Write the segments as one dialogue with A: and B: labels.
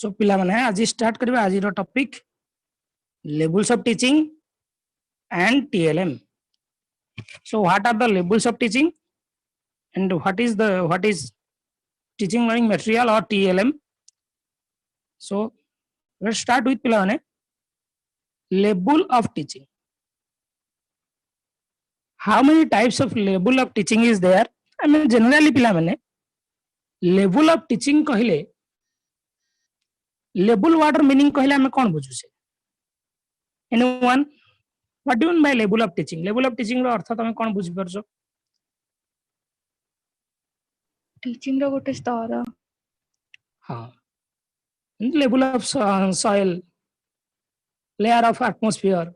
A: सो पिला माने आज स्टार्ट करबा आज रो topic levels of teaching and TLM. So what are the levels of teaching and what is teaching learning material or TLM? So let's start with पिला माने level of teaching. How many types of level of teaching is there? I mean generally पिला माने level of teaching कहले level word meaning कहले हमें कौन बुझु से? Anyone? What do you mean by level of teaching? Level of teaching रो अर्थ तमे कौन बुझि परछो?
B: टीचिंग रो गोटे स्तर.
A: हाँ. Level of soil, layer of atmosphere.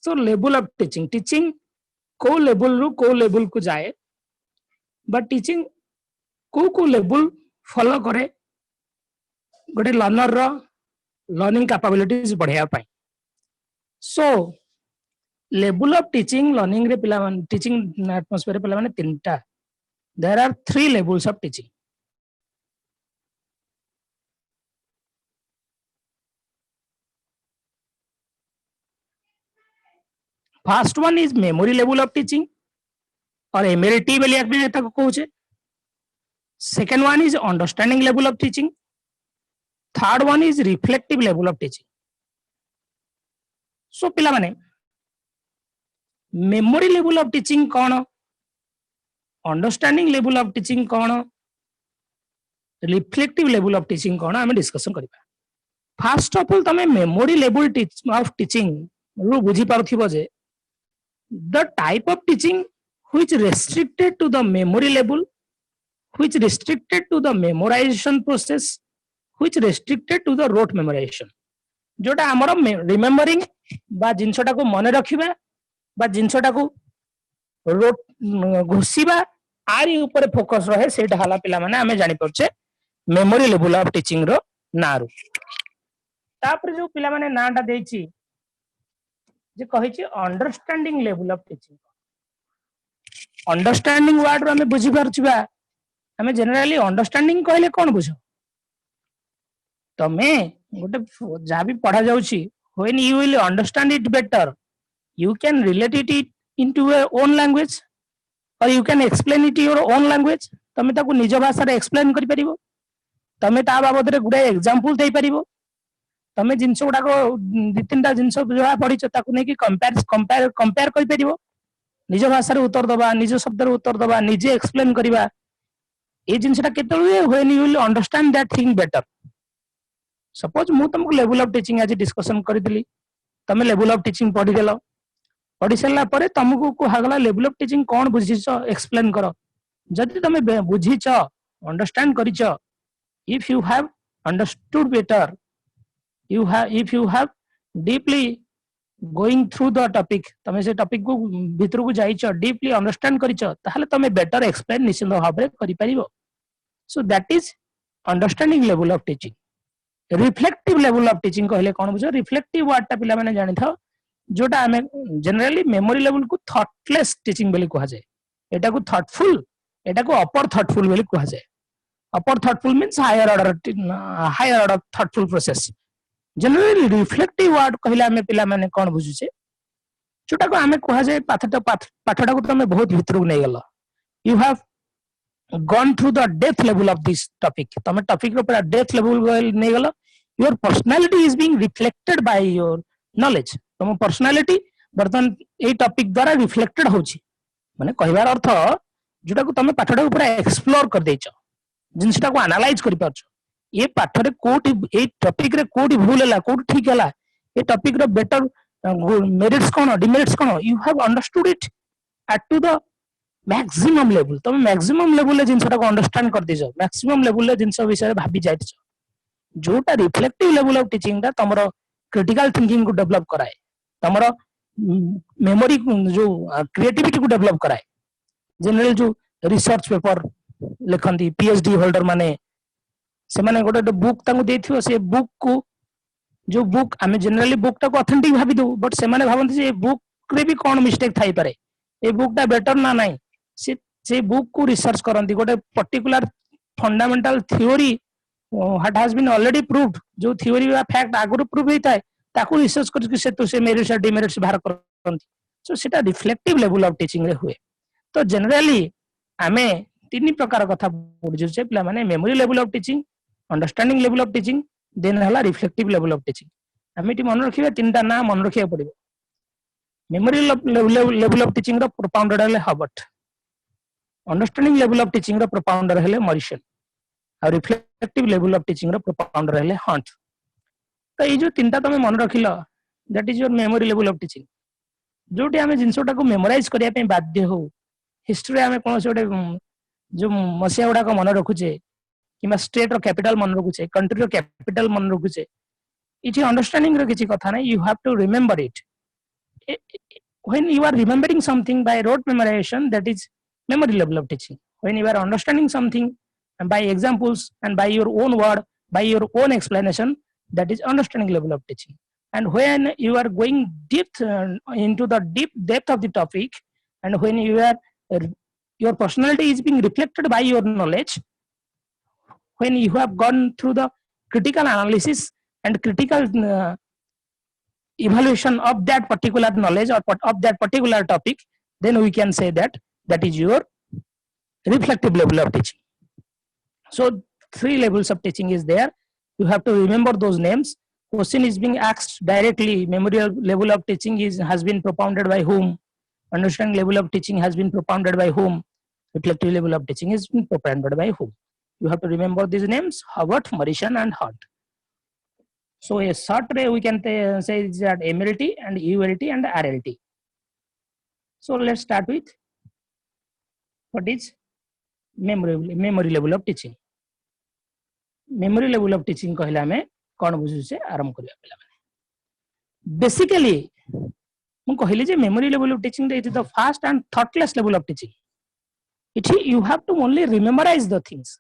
A: So level of teaching. Teaching को level रू को level को जाए. But teaching को level follow करे. गोटे learner रो learning capabilities बढ़ाया पाए. So level of teaching learning रे पिला मान teaching atmosphere रे पिला माने तीनटा. There are 3 levels of teaching. First one is memory level of teaching or MLT बोली आपने ऐसा को कहे. Second one is understanding level of teaching. Third one is reflective level of teaching. So पिला माने memory level of teaching कौन, understanding level of teaching कौन, reflective level of teaching कौन हमें डिस्कशन करिबा. फर्स्ट ऑफ ऑल तमे memory level of teaching रो बुझी पारथिबो जे the type of teaching which restricted to the memory level, which restricted to the memorisation process, which restricted to the rote memorisation. जोटा हमर रिमेंबरिंग बा जिंसटा को मने रखिबा बा जिंसटा को रोट घुसीबा आरी ऊपर फोकस रहे सेटा हला पिला माने हमें जानि परछे मेमोरी लेवल ऑफ टीचिंग रो नारू. तापर जो पिला माने नाटा देछि जे कहिछि understanding level of teaching. Understanding word रो हमें बुझी परछिबा. हमें जनरली अंडरस्टैंडिंग कहले कोन बुझो तमे गोटे जाबी पढा जाउछि when you will understand it better you can relate it into your own language or you can explain it in your own language. तमे ताको निज भाषा रे एक्सप्लेन करि परिबो. तमे ता बाबद रे गुडे एग्जांपल देई परिबो. तमे जिंस गुडा को दि तीनटा जिंस जोहा पढिछ ताको नै कि कंपेयर करि परिबो. निज भाषा रे उत्तर दबा, निज शब्द रे उत्तर दबा, निजे एक्सप्लेन करिबा. ए जिंसटा केतले when you will understand that thing better. Suppose मु तुमको लेवल ऑफ टीचिंग आज डिस्कशन करिदिली. तमे लेवल ऑफ टीचिंग पढि देलो. पढ़ी सारा पर तुमको कहला लेवल ऑफ टीचिंग कौन बुझीच एक्सप्लेन कर. जदि तुम बुझीच अंडरस्टैंड करिच, if you have understood better, if you have deeply going through the topic, तुम से टॉपिक को भीतर को जाइच डीपली अंडरस्टैंड करिच ताहले तुम बेटर एक्सप्लेन निश्चित भाव में करि परिबो. So that is understanding level of teaching. Reflective level of teaching कहले कौन बुझो. रिफ्लेक्टिव वर्ड टा पिला माने जानि था जोटा हमें जनरली मेमोरी लेवल को थॉटलेस टीचिंग बोली कहा जाए. एटा को थॉटफुल, एटा को अपर थॉटफुल बोली कहा जाए. अपर thoughtful means higher order thoughtful process. Generally reflective word कहला हमें पिला माने कोन बुझु छे जोटा को हमें कहा जाए पाठटा को तमे बहुत भीतर को नै गेलो. You have gone through the depth level of this topic. तमे टॉपिक रो पूरा डेप्थ लेवल नै गेलो. Your personality is being reflected by your knowledge. तुम पर्सनालिटी बर्तमान ए टॉपिक द्वारा रिफ्लेक्टेड होची. माने कहबार अर्थ जोटा को तमे पाठटा को पूरा एक्सप्लोर कर देछ, जिंसटा को एनालाइज करि पाछो. ए पाठ रे कोठी ए टॉपिक रे कोठी भूल होला, कोठी ठीक होला, ए टॉपिक रो बेटर मेरिट्स कोन, डिमेरिट्स कोन, you have understood it at to the maximum level. तुम मैक्सिमम लेवल ले जिंसटा को अंडरस्टैंड कर देछ, मैक्सिमम लेवल ले जिंस विषय भाबी जाइछ. जोटा रिफ्लेक्टिव लेवल ऑफ टीचिंग दा तमरो क्रिटिकल थिंकिंग को डेवलप कराए, तमरो मेमोरी जो क्रिएटिविटी को डेवलप कराए. जनरल जो रिसर्च पेपर लिखंती पीएचडी होल्डर माने से माने गोटे बुक तांको देथियो. से बुक को जो बुक आमे जनरली बुक ता को ऑथेंटिक भाबी दो, बट से माने भाबंती जे बुक रे भी कोन मिस्टेक थाई पारे, ए बुक ता बेटर ना नाही. से बुक को रिसर्च करंती, गोटे particular fundamental theory what has been already proved जो थ्योरी या फैक्ट आगुरु प्रूव होता है ताकू रिसर्च करके से मेरिट्स और डिमेरिट्स बाहर करती सो सेटा रिफ्लेक्टिव लेवल ऑफ टीचिंग रे हुए तो जनरली आमे तीन प्रकार कथा पढु जे पिला माने memory level of teaching understanding level of teaching then हला रिफ्लेक्टिव लेवल ऑफ टीचिंग आमे टी मन रखिबा तीनटा ना मन रखिया पड़िबो मेमोरी लेवल ऑफ टीचिंग रो प्रोपाउंडर है Herbart understanding level of teaching रो प्रोपाउंडर है मॉरिसन और रिफ्लेक्टिव लेवल ऑफ टीचिंग रो प्रोपाउंडर है हंट तो ये जो तीनटा तमे मन रखिलो that is your memory level of teaching जोटी आमे जिंसोटा को मेमोराइज करिया पे बाध्य हो हिस्ट्री आमे कोन सोटे जो मसिया गुडा को मन रखुचे किमा स्टेट रो कैपिटल मन रखुचे कंट्री रो कैपिटल मन रखुचे इछि अंडरस्टैंडिंग रो किछि कथा नै you have to remember it when you are remembering something by rote memorization that is memory level of teaching when you are understanding something by examples and by your own word by your own explanation that is understanding level of teaching and when you are going deep into the deep depth of the topic and when you are your personality is being reflected by your knowledge when you have gone through the critical analysis and critical evaluation of that particular knowledge or of that particular topic then we can say that that is your reflective level of teaching so three levels of teaching is there you have to remember those names question is being asked directly memory level of teaching is has been propounded by whom understanding level of teaching has been propounded by whom reflective level of teaching is been propounded by whom you have to remember these names Howard Morrison and Hunt so a short way we can say is that MLT and ULT and RLT so let's start with what is memory level of teaching memory level of teaching कहला में कौन बुझु से आरंभ करिया पिला माने basically मु कहली जे memory level of teaching it is the fast and thoughtless level of teaching it you have to only rememorize the things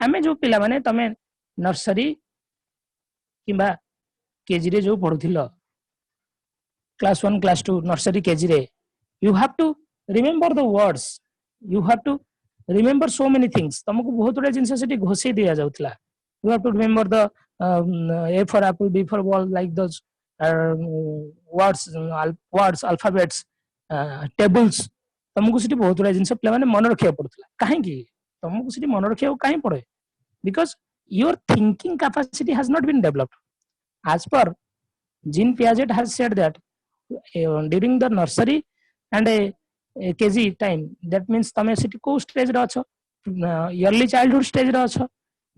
A: हमें जो पिला माने तमे नर्सरी किबा केजी रे जो पढुथिलो क्लास 1 क्लास 2 नर्सरी केजी रे you have to remember the words you have to remember so many things तुमको बहुत गुडे जिंस सेठी घोषे दिया जाउतला you have to remember the A for apple B for ball like those words alphabets tables तुमको सेठी बहुत गुडे जिंस पिला माने मन रखिया पड़तला काहे की तुमको सेठी मन रखिया काहे पड़े because your thinking capacity has not been developed as per Jean Piaget has said that during the nursery and a KG time that means तमे सिटी को स्टेज रे अछो early childhood stage रे अछो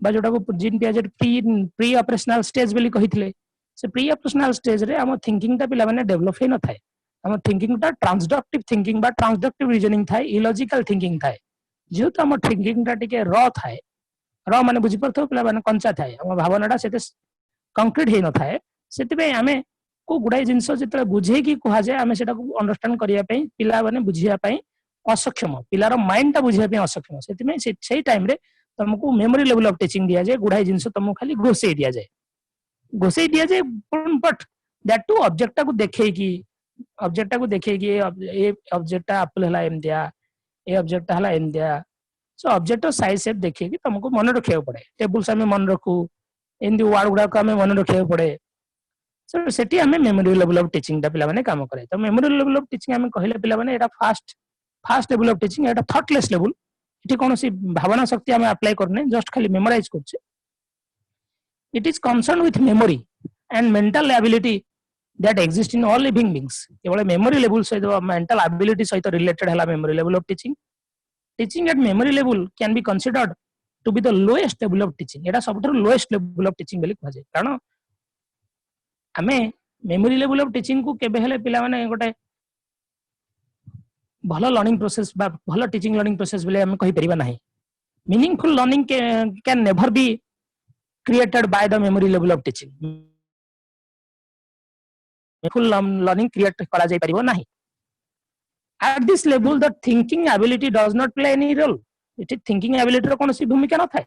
A: बा जोटा को Jean Piaget pre operational stage बोली कहितले से pre operational stage रे हम थिंकिंग ता पिला माने डेवलप हे न थाए हम थिंकिंग ता ट्रांसडक्टिव थिंकिंग बा ट्रांसडक्टिव रीजनिंग थाए इलॉजिकल थिंकिंग थाए जो तो हम थिंकिंग ता टिके र थाए र माने बुझी परथो पिला माने कंचा थाए हम भावनाटा सेते कंक्रीट हे न थाए सेते पे हमें को गुडाई जिंस जेतले बुझे की कहा जाय हमें सेटा को अंडरस्टैंड करिया पई पिला माने बुझिया पई असक्षम पिलार माइंड टा बुझिया पई असक्षम सेति में सेही टाइम रे तुमको मेमोरी लेवल ऑफ टीचिंग दिया जाय गुडाई जिंस तुमको खाली घोषे दिया जाय बट दैट टू ऑब्जेक्ट को देखे की ए ऑब्जेक्ट एप्पल हला एम दिया ए ऑब्जेक्ट हला एम दिया सो ऑब्जेक्ट साइज शेप देखे की तुमको मन रखिया पड़े टेबल्स हमें मन रखू इन वर्ड गुडा को हमें मन रखिया पड़े सो सेठी हमें मेमोरी लेवल ऑफ टीचिंग दा पिला माने काम करे तो मेमोरी लेवल ऑफ टीचिंग हमें कहले पिला माने एटा fast level of teaching Etah thoughtless level इठी कोनोसी भावना शक्ति हमें अप्लाई करने जस्ट खाली मेमोराइज करछे it is concern with memory and mental ability that exist in all living beings केवल मेमोरी लेवल से मेंटल एबिलिटी सहित रिलेटेड हला memory level of teaching at memory level can be considered to be the lowest level of teaching एटा सबटर lowest level of teaching बोली कहा जाय कारण हमें मेमोरी लेवल ऑफ टीचिंग को केबे हेले पिला माने गोटे भलो लर्निंग प्रोसेस बा भलो टीचिंग लर्निंग प्रोसेस बोले हम कहि परिबा नाही meaningful learning can never be created by the memory level of teaching meaningful learning create करा जाय परिबो नाही at this level the thinking ability does not play any role it is thinking ability रो कोनोसी भूमिका न थाए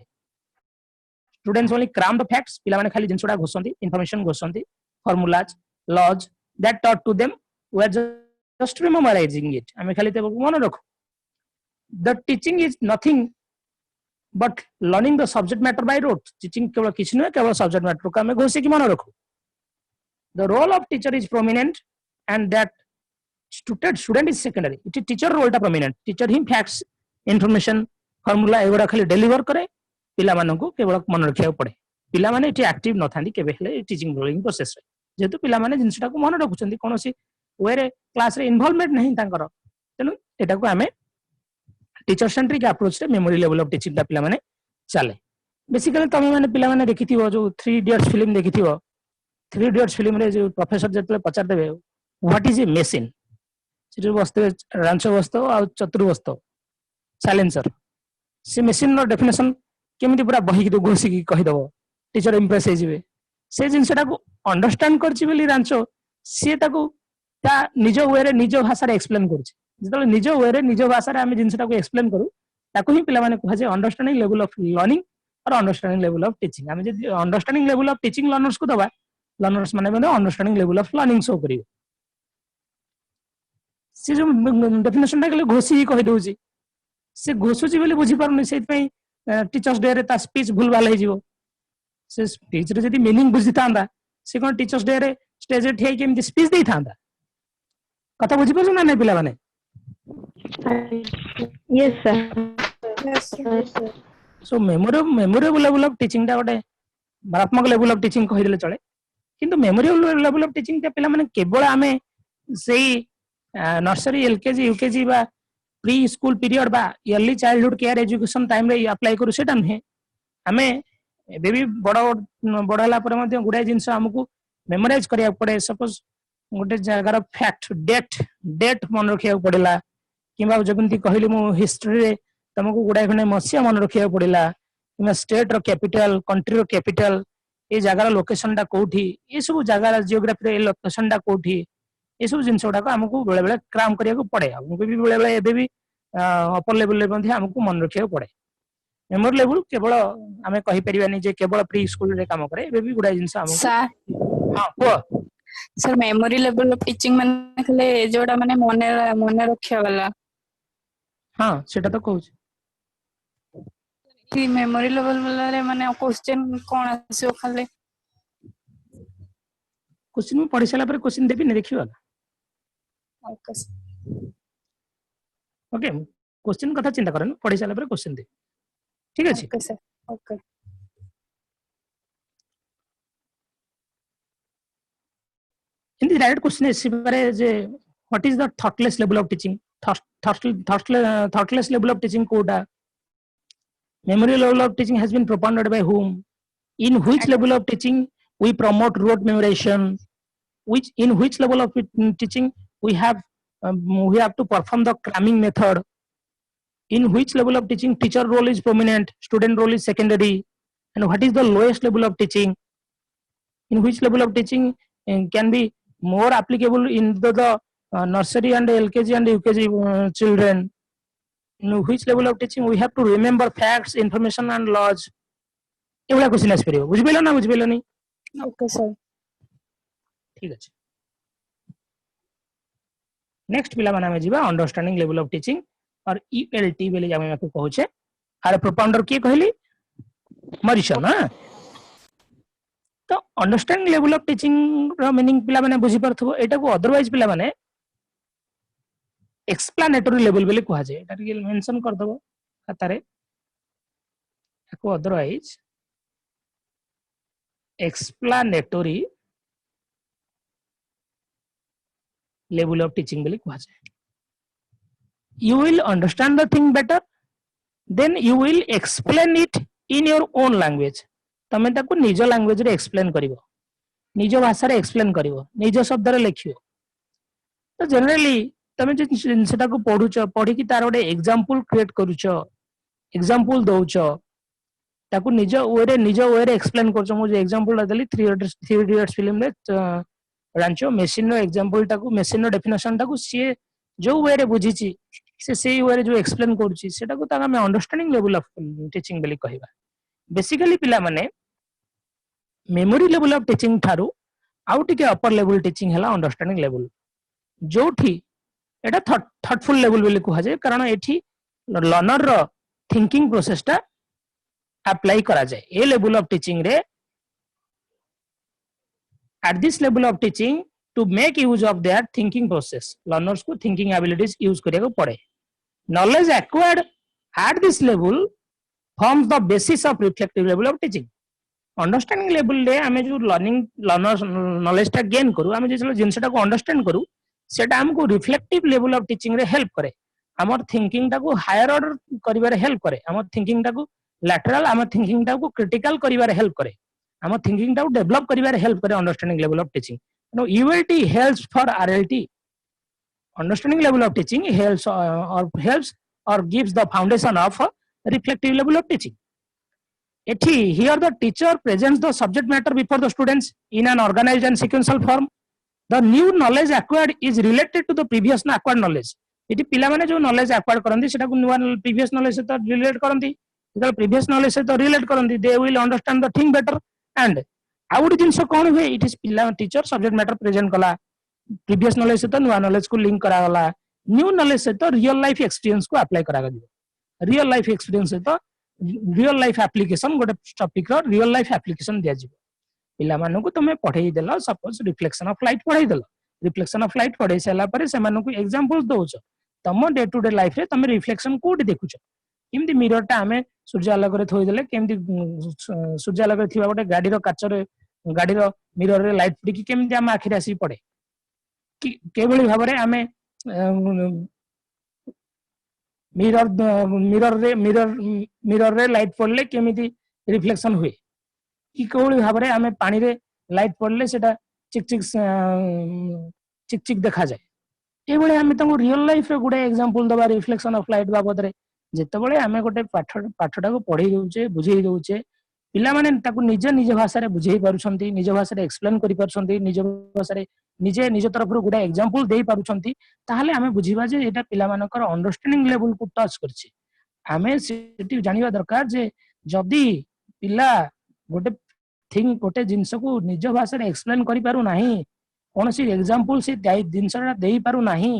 A: students only cram the facts पिला माने खाली जिंसोडा घोसंती information घोसंती formulas laws that taught to them we are just memorizing it हमें खाली ते मन रखो the teaching is nothing but learning the subject matter by rote teaching केवल किसी नुहे केवल सब्जेक्ट मैटर को आम घोषिक मन रखू the role of teacher is prominent and that student is secondary it teacher role prominent teacher ही फैक्ट्स इनफॉरमेशन फॉर्मूला एगुड़ा खाली डेलीवर करे पिला माननकु केवल मन रखिया पड़े पिला माने एटी एक्टिव न थांदी केबे हेले टीचिंग लर्निंग प्रोसेस रे जेतु पिला माने जिंसटा को मन रखुचंदी कोनोसी वे रे क्लास रे इन्वॉल्वमेंट नहीं तांकर तेनु एटा को हमें टीचर सेंट्रिक अप्रोच रे मेमोरी लेवल ऑफ टीचिंग ता पिला माने चले बेसिकली तमे माने पिला माने देखिथिबो जो 3 इडियट्स फिल्म देखिथिबो 3 इडियट्स फिल्म रे जो प्रोफेसर जेतले पचार देबे व्हाट इज ए मशीन से वस्तु रांचो वस्तु आ चतुर वस्तु साइलेंसर से मशीन रो डेफिनेशन केमिति पूरा बही के घोषी की कहि दबो टीचर इंप्रेस हे जिवे से जिंसटा को अंडरस्टैंड करछि बोली रांचो से ताको ता निज वे रे निज भाषा रे एक्सप्लेन करछि जतले निज वे रे निज भाषा रे हम जिंसटा को एक्सप्लेन करू ताको ही पिला माने कहा जे अंडरस्टैंडिंग लेवल ऑफ लर्निंग और अंडरस्टैंडिंग लेवल ऑफ टीचिंग हम जे understanding level of teaching learners को दबा लर्नर्स माने understanding level of learning show करियो से जो डेफिनेशन टा के घोषी ही कहि दोछि से घोषुची बोली बुझी पारुनी सेति पई टीचर्स डे रे ता स्पीच भूल भाल हे जिवो से स्पीच रे जदी मीनिंग बुझी तांदा से कोन टीचर्स डे रे स्टेज रे ठेई केमति स्पीच देई थांदा कथा बुझी पारु ना नै पिला माने
C: yes sir
A: so memorable level of teaching ता गोटे मारात्मक लेवल ऑफ टीचिंग कहि देले चले किंतु मेमोरेबल लेवल ऑफ टीचिंग ता पिला माने केवल आमे सेही नर्सरी एलकेजी यूकेजी बा प्री स्कूल पीरियड बा yearly childhood care education time रे अप्लाई करू सेटा नहे हमें एबे भी बड़ा पर मध्य गुडाई जिंस हमकु मेमोराइज करिया पड़े सपोज गोटे जगार फैक्ट डेट मन रखिया पड़ेला किबा जगंती कहली मु हिस्ट्री रे तुमको गुडाई खने मसिया मन रखिया पड़ेला किबा स्टेट रो कैपिटल कंट्री रो कैपिटल ए जगार लोकेशन टा कोठी ए सब जगार जियोग्राफी रे लोकेशन टा कोठी ए सब जिंस गुडा को हमकु बेले बेले क्राम करिया को पड़े हमकु भी बेले बेले एबे भी अपर लेवल ले मध्य हमकु मन रखिया पड़े मेमोरी लेवल केवल आमे कहि परिबानी जे केवल प्री स्कूल रे काम करे एबे भी गुडा जिंस हमकु
B: सर
A: हां को
B: sir memory level of teaching माने खले जोडा माने मने रखिया वाला
A: हां सेटा तो कहू
B: कि मेमोरी लेवल वाला रे माने क्वेश्चन कोन आसो खले
A: क्वेश्चन में पढ़ी साला पर क्वेश्चन देबी ने देखियो
B: ओके
A: ओके क्वेश्चन कथा चिंता करन पढ़ी साला पर क्वेश्चन दे ठीक अछि
B: okay sir okay
A: in the direct question is J what is the thoughtless level of teaching thoughtless level of teaching कोडा memory level of teaching has been propounded by whom in which level of teaching we promote rote memorization in which level of teaching we have to perform the cramming method in which level of teaching teacher role is prominent student role is secondary and what is the lowest level of teaching in which level of teaching can be more applicable in the nursery and LKG and UKG children. In which level of teaching we have to remember facts, information and laws. एवला question आस परियो बुझबेलो ना बुझबेलो नहीं
B: okay sir
A: ठीक अछि next पिला माने जिबा अंडरस्टैंडिंग लेवल ऑफ टीचिंग और ELT बेले जामे माको कहूचे आर प्रोपाउंडर के कहली मरिसन ना तो अंडरस्टैंडिंग लेवल ऑफ टीचिंग रो मीनिंग पिला माने बुझी परथबो एटा को अदरवाइज पिला माने एक्सप्लेनेटरी लेवल बेले कहा जाय एटा के मेंशन कर दबो खाता रे एको otherwise explanatory level of teaching बेले कहा जाय you will understand the thing better then you will explain it in your own language तमे ताको निज लैंग्वेज रे एक्सप्लेन करिवो निज भाषा रे एक्सप्लेन करिवो निज शब्द रे लिखियो तो जनरली तमे जे सेटा को पढुचो पढी कि तार ओडे एग्जांपल क्रिएट करूचो एग्जांपल दोउचो ताको निज वे रे एक्सप्लेन करचो मु जे एग्जांपल देली 3 इडियट्स फिल्म रे रांचो मशीन रो एग्जांपल ताको मशीन रो डेफिनेशन ताको सी जो वे रे बुझीची से वे रे जो एक्सप्लेन करूची सेटा को ताका में अंडरस्टैंडिंग लेवल ऑफ टीचिंग बेली कहबा बेसिकली पिला माने memory level of teaching Tharu आउ टिके अपर लेवल टीचिंग हला अंडरस्टैंडिंग लेवल जोठी एटा थॉटफुल लेवल बेली कहा जाय कारण एठी लर्नर रो थिंकिंग प्रोसेस टा अप्लाई करा जाए ए लेवल ऑफ टीचिंग रे at this level of teaching to make use of their thinking process learners को thinking abilities use करिया को पड़े knowledge acquired at this level forms the basis of reflective level of teaching understanding level रे आमे जो learning learners knowledge टा gain करू आमे जे जिनसटा को अंडरस्टैंड करू सेटा हमको रिफ्लेक्टिव लेवल ऑफ टीचिंग रे हेल्प करे हमर थिंकिंग टा को हायर ऑर्डर करिवारे हेल्प करे हमर थिंकिंग टा को लैटरल हमर थिंकिंग टा को क्रिटिकल करिवारे हेल्प करे हमर थिंकिंग टा को डेवलप करिवारे हेल्प करे understanding level of teaching no ULT helps for RLT understanding level of teaching helps और gives the foundation of reflective level of teaching एठी here the teacher presents the subject matter before the students in an organized and sequential form the new knowledge acquired is related to the previous acquired knowledge एठी पिला माने जो knowledge acquired करंती सेटा को नुवा previous knowledge से तो relate करंती जेतल previous knowledge से तो relate करंती they will understand the thing better and आउट जिंस कोन हुए इट इज पिला टीचर सब्जेक्ट मैटर प्रेजेंट कला previous knowledge से तो नुवा knowledge को लिंक करा गला न्यू knowledge से तो रियल लाइफ एक्सपीरियंस को अप्लाई करा गयो रियल लाइफ एक्सपीरियंस से तो रियल लाइफ एप्लीकेशन गोटे टॉपिक रो रियल लाइफ एप्लीकेशन दिया जिवो पिला मानु को तुमे पढाई देला सपोज रिफ्लेक्शन ऑफ लाइट पढाई देला रिफ्लेक्शन ऑफ लाइट पढाई सेला परे से मानु को एग्जांपल्स दोछ तम डे टू डे लाइफ रे तमे रिफ्लेक्शन कोड देखुछ केमदी मिरर टा हमें सूर्य आलोक रे थोई देले केमदी सूर्य आलोक रे थिबा गोटे गाडी रो काच रे गाडी रो मिरर रे लाइट पडी केमदी हम आखिर आसी पड़े केबली भाबरे हमें मिरर मिरर रे मिरर रे लाइट पड़ले केमिति रिफ्लेक्शन हुए कि कोली भाबरे हमें पानी रे लाइट पड़ले सेटा चिक चिक देखा जाए ए बळे हमें तंगो रियल लाइफ रे गुडे एग्जांपल दबा रिफ्लेक्शन ऑफ लाइट बाबद रे जेते बळे हमें गोटे पाठटा को पढी दउचे बुझेई दउचे पिला माने ताको निज भाषा रे बुझेई पारुछंती निज भाषा रे एक्सप्लेन करि पारुछंती निज भाषा रे निज तरफ रो गुडा एग्जांपल देई पारुछंती ताहाले हमें बुझिबा जे एटा पिला मानकर अंडरस्टैंडिंग लेवल को टच करछि हमें सेटी जानिबा दरकार जे जदी पिला गोटे जिंस को निज भाषा रे एक्सप्लेन करि पारु नाही कोनसी एग्जांपल से जिंसटा देई पारु नाही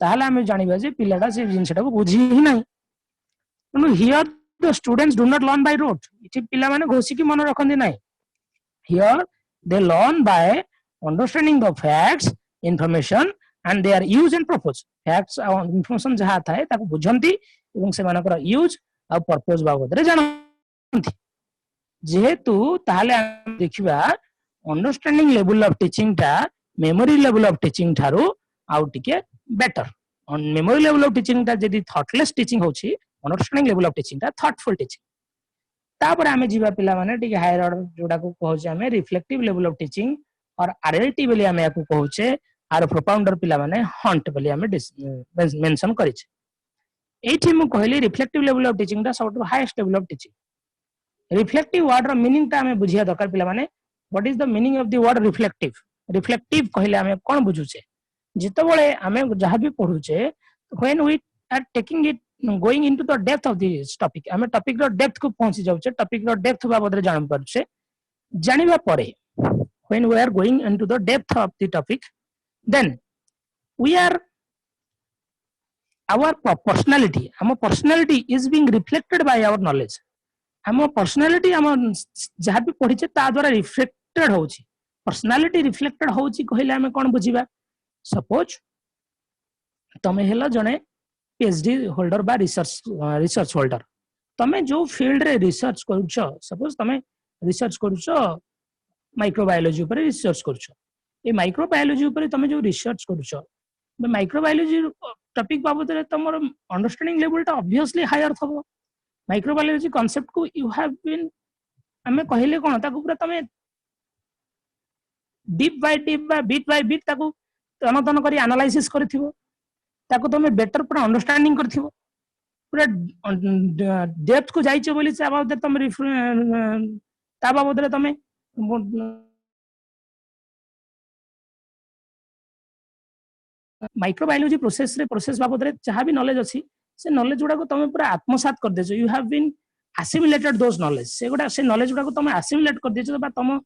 A: ताहाले हमें जानिबा जे पिलाटा से जिंसटा को बुझी ही नाही no here the students do not learn by rote इति पिला माने घोसी की मन रखंदी नाही here they learn by understanding the facts information and their use and purpose facts और इंफॉर्मेशन जहा थाए ताको बुझंती एवं से मानकर यूज और पर्पस बाबद रे जानंती जेहेतु ताहाले देखिबा अंडरस्टैंडिंग लेवल ऑफ टीचिंग टा मेमोरी लेवल ऑफ टीचिंग थारो आउ टिके better on memory level of teaching टा जदी थॉटलेस टीचिंग होची अंडरस्टैंडिंग लेवल ऑफ टीचिंग टा थॉटफुल टीचिंग तापर हमें जीवा पिला माने टिके हायर ऑर्डर जोडा को कहउचे हमें रिफ्लेक्टिव लेवल ऑफ टीचिंग और आरएलटी बोली हमें याको कहउचे आर प्रोपाउंडर पिला माने हंट बोली हमें मेंशन करिछ एठी मु कहली रिफ्लेक्टिव लेवल ऑफ टीचिंग टा सबटु highest level of teaching reflective word रो मीनिंग ता हमें बुझिया दरकार पिला माने what is the meaning of the word reflective reflective कहले हमें कोन बुझुचे जिते बळे हमें जहां भी पढुचे when we are taking it going into the depth of this topic हमें टॉपिक रो डेप्थ को पहुंची जाउचे टॉपिक रो डेप्थ बाबद रे जान पारुचे जानिबा परे when we are going into the depth of the topic then we are our personality is being reflected by our knowledge our personality हम जहाँ भी पढ़ीचे ता द्वारा रिफ्लेक्टेड होची पर्सनालिटी रिफ्लेक्टेड होची कहले हमें कोन बुझिबा सपोज तमे हेला जने पीएचडी होल्डर बा रिसर्च होल्डर तमे जो फील्ड रे रिसर्च करूछो सपोज तमे रिसर्च करूछो माइक्रोबायोलॉजी ऊपर रिसर्च करूछो ए माइक्रोबायोलॉजी ऊपर तमे जो रिसर्च करूछो माइक्रोबायोलॉजी टॉपिक बाबत रे तमर अंडरस्टैंडिंग लेवल ता ऑब्वियसली हायर थबो माइक्रोबायोलॉजी कांसेप्ट को यू हैव बीन हमें कहले कोन ताको पूरा तमे deep by beat by beat ताको तन करी एनालाइसिस करथिबो ताको तमे बेटर पूरा अंडरस्टैंडिंग करथिबो पूरा डेप्थ को जाइछो बोली से बाबत तमे ता बाबत रे तमे माइक्रोबायोलॉजी प्रोसेस बाबद रे जहां भी नॉलेज अछि से नॉलेज गुडा को तमे पूरा आत्मसात कर देछो you have been assimilated those knowledge से गुडा से नॉलेज गुडा को तमे असिमिलेट कर देछो बा तम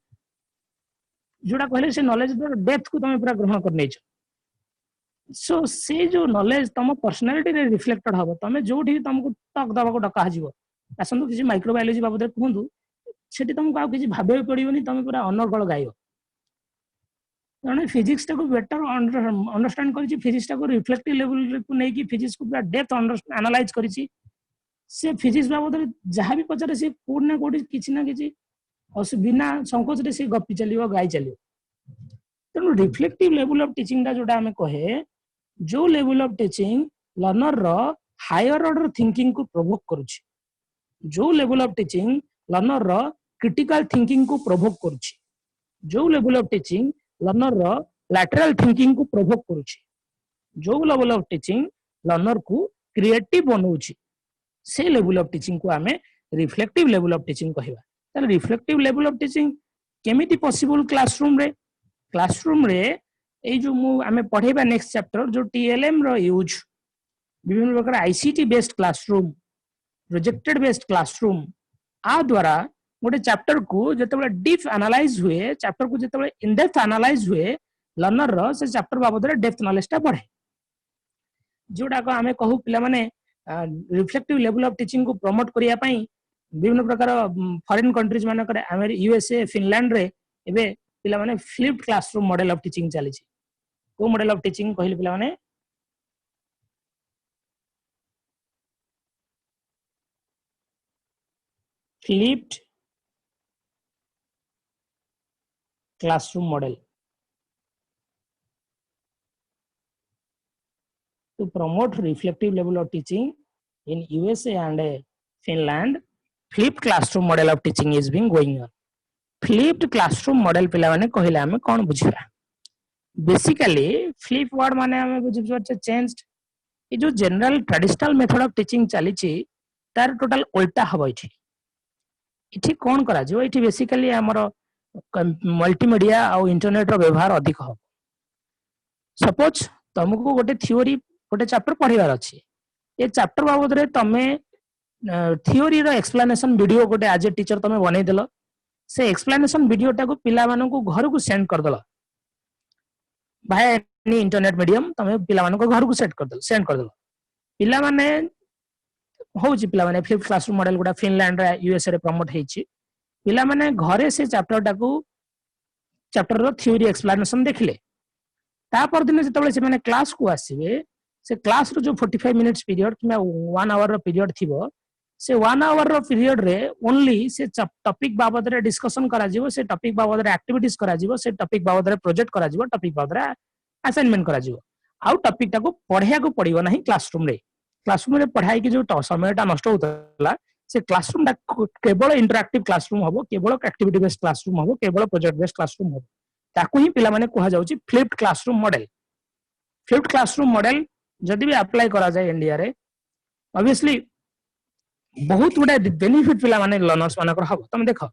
A: जोडा कहले से नॉलेज डेप्थ को तमे पूरा ग्रहण कर नेछो सो से जो नॉलेज तम पर्सनालिटी रे रिफ्लेक्टेड हबो तमे जोठी तुमको टक दबा को डका हजिवो ଆସନ୍ତୁ କିଛି ମାଇକ୍ରୋବାୟୋଲୋଜି ବାବଦରେ କୁହନ୍ତୁ ସେଠି ତମକୁ ଆଉ କିଛି ଭାବିବାକୁ ପଡିବନି ତମେ ପୁରା ଅନର୍ଗଳ ଗାଇବ ଜଣେ ଫିଜିକ୍ସ ଟାକୁ ବେଟର ଅଣ୍ଡରଷ୍ଟାଣ୍ଡ କରିଛି ଫିଜିକ୍ସ ଟାକୁ ରିଫ୍ଲେକ୍ଟିଭ ଲେଭେଲ କୁ ନେଇକି ଫିଜିକ୍ସ କୁ ପୁରା ଡେପ୍ଥ ଆନାଲାଇଜ କରିଛି ସେ ଫିଜିକ୍ସ ବାବଦରେ ଯାହା ବି ପଚାରେ ସେ କୋଉଠି ନା କୋଉଠି କିଛି ନା କିଛି ବିନା ସଂકોଚରେ ସେ ଗପି ଚାଲିବ ଗାଇ ଚାଲିବ ତେଣୁ ରିଫ୍ଲେକ୍ଟିଭ ଲେଭେଲ ଅଫ ଟିଚିଂ ଟା ଯୋଉଟା ଆମେ କहे जो लेवल ऑफ टीचिंग लर्नर रो हायर ऑर्डर थिंकिंग को प्रोवोक करूची जो लेवल ऑफ टीचिंग लर्नर रो क्रिटिकल थिंकिंग को प्रोवोक करूची जो लेवल ऑफ टीचिंग लर्नर रो लैटरल थिंकिंग को प्रोवोक करूची जो लेवल ऑफ टीचिंग लर्नर को क्रिएटिव बनौची से लेवल ऑफ टीचिंग को हमें रिफ्लेक्टिव लेवल ऑफ टीचिंग कहबा ताले रिफ्लेक्टिव लेवल ऑफ टीचिंग केमिति पॉसिबल क्लासरूम रे ए जो मु आमे पढेबा नेक्स्ट चैप्टर जो टीएलएम रो यूज विभिन्न प्रकार ICT based classroom projected based classroom आ द्वारा गोटे चैप्टर को जेतेबेले डीप एनालाइज हुए चैप्टर को जेतेबेले इन डेप्थ एनालाइज हुए लर्नर रो से चैप्टर बाबद रे डेप्थ नॉलेज ता बढ़े जोडा को आमे कहू पिला माने रिफ्लेक्टिव लेवल ऑफ टीचिंग को प्रमोट करिया पई विभिन्न प्रकार फॉरेन कंट्रीज माने करे यूएसए फिनलैंड रे एबे पिला माने flipped classroom model of teaching चली छी को मॉडल ऑफ टीचिंग कहले पिला माने flipped classroom model to promote reflective level of teaching in USA and Finland flipped classroom model of teaching is being going on flipped classroom model पिला माने कहले हमें कौन बुझिबा बेसिकली फ्लिप वर्ड माने हमें बुझिबा चेंज्ड ये जो general traditional method of teaching चली छी तार टोटल उल्टा हबो इठी कौन करा जो इठी बेसिकली हमर मल्टीमीडिया और इंटरनेट रो व्यवहार अधिक हो सपोज तुमको गोटे थ्योरी गोटे चैप्टर पढ़िबार अछि ए चैप्टर बाबद रे तमे थ्योरी रो एक्सप्लेनेशन वीडियो गोटे आज ए टीचर तमे बनै देलो से एक्सप्लेनेशन वीडियो टा को पिला मानन को घर को सेंड कर देलो भाई एनी इंटरनेट मीडियम तमे पिला मानन को घर को सेंड कर देलो पिला माने होउची पिला माने फ्लिप क्लासरूम मॉडल गोटा फिनलैंड रे यूएसए रे प्रमोट हेची पिला माने घरे से चैप्टर टा को चैप्टर रो थ्योरी एक्सप्लेनेशन देखले तापर दिन जतबे से माने क्लास को आसीबे से क्लास रो जो 45 मिनिट्स पीरियड कि 1 आवर रो पीरियड थिबो से 1 आवर रो पीरियड रे ओनली से टॉपिक बाबद रे डिस्कशन करा जिवो से टॉपिक बाबद रे एक्टिविटीज करा जिवो से टॉपिक बाबद रे प्रोजेक्ट करा जिवो टॉपिक बाबद रे असाइनमेंट करा जिवो आउ टॉपिक टा को पढिया को पड़िबो नाही क्लासरूम रे पढ़ाई के जो समय टा नष्ट होतला से क्लासरूम टा केवल इंटरैक्टिव क्लासरूम हबो केवल एक्टिविटी बेस्ड क्लासरूम हबो केवल प्रोजेक्ट बेस्ड क्लासरूम हबो ताकू ही पिला माने कहा जाउची फ्लिप्ड क्लासरूम मॉडल जदि भी अप्लाई करा जाए इंडिया रे ऑब्वियसली बहुत गुडा बेनिफिट पिला माने लर्नर्स मानकर हबो तुम देखो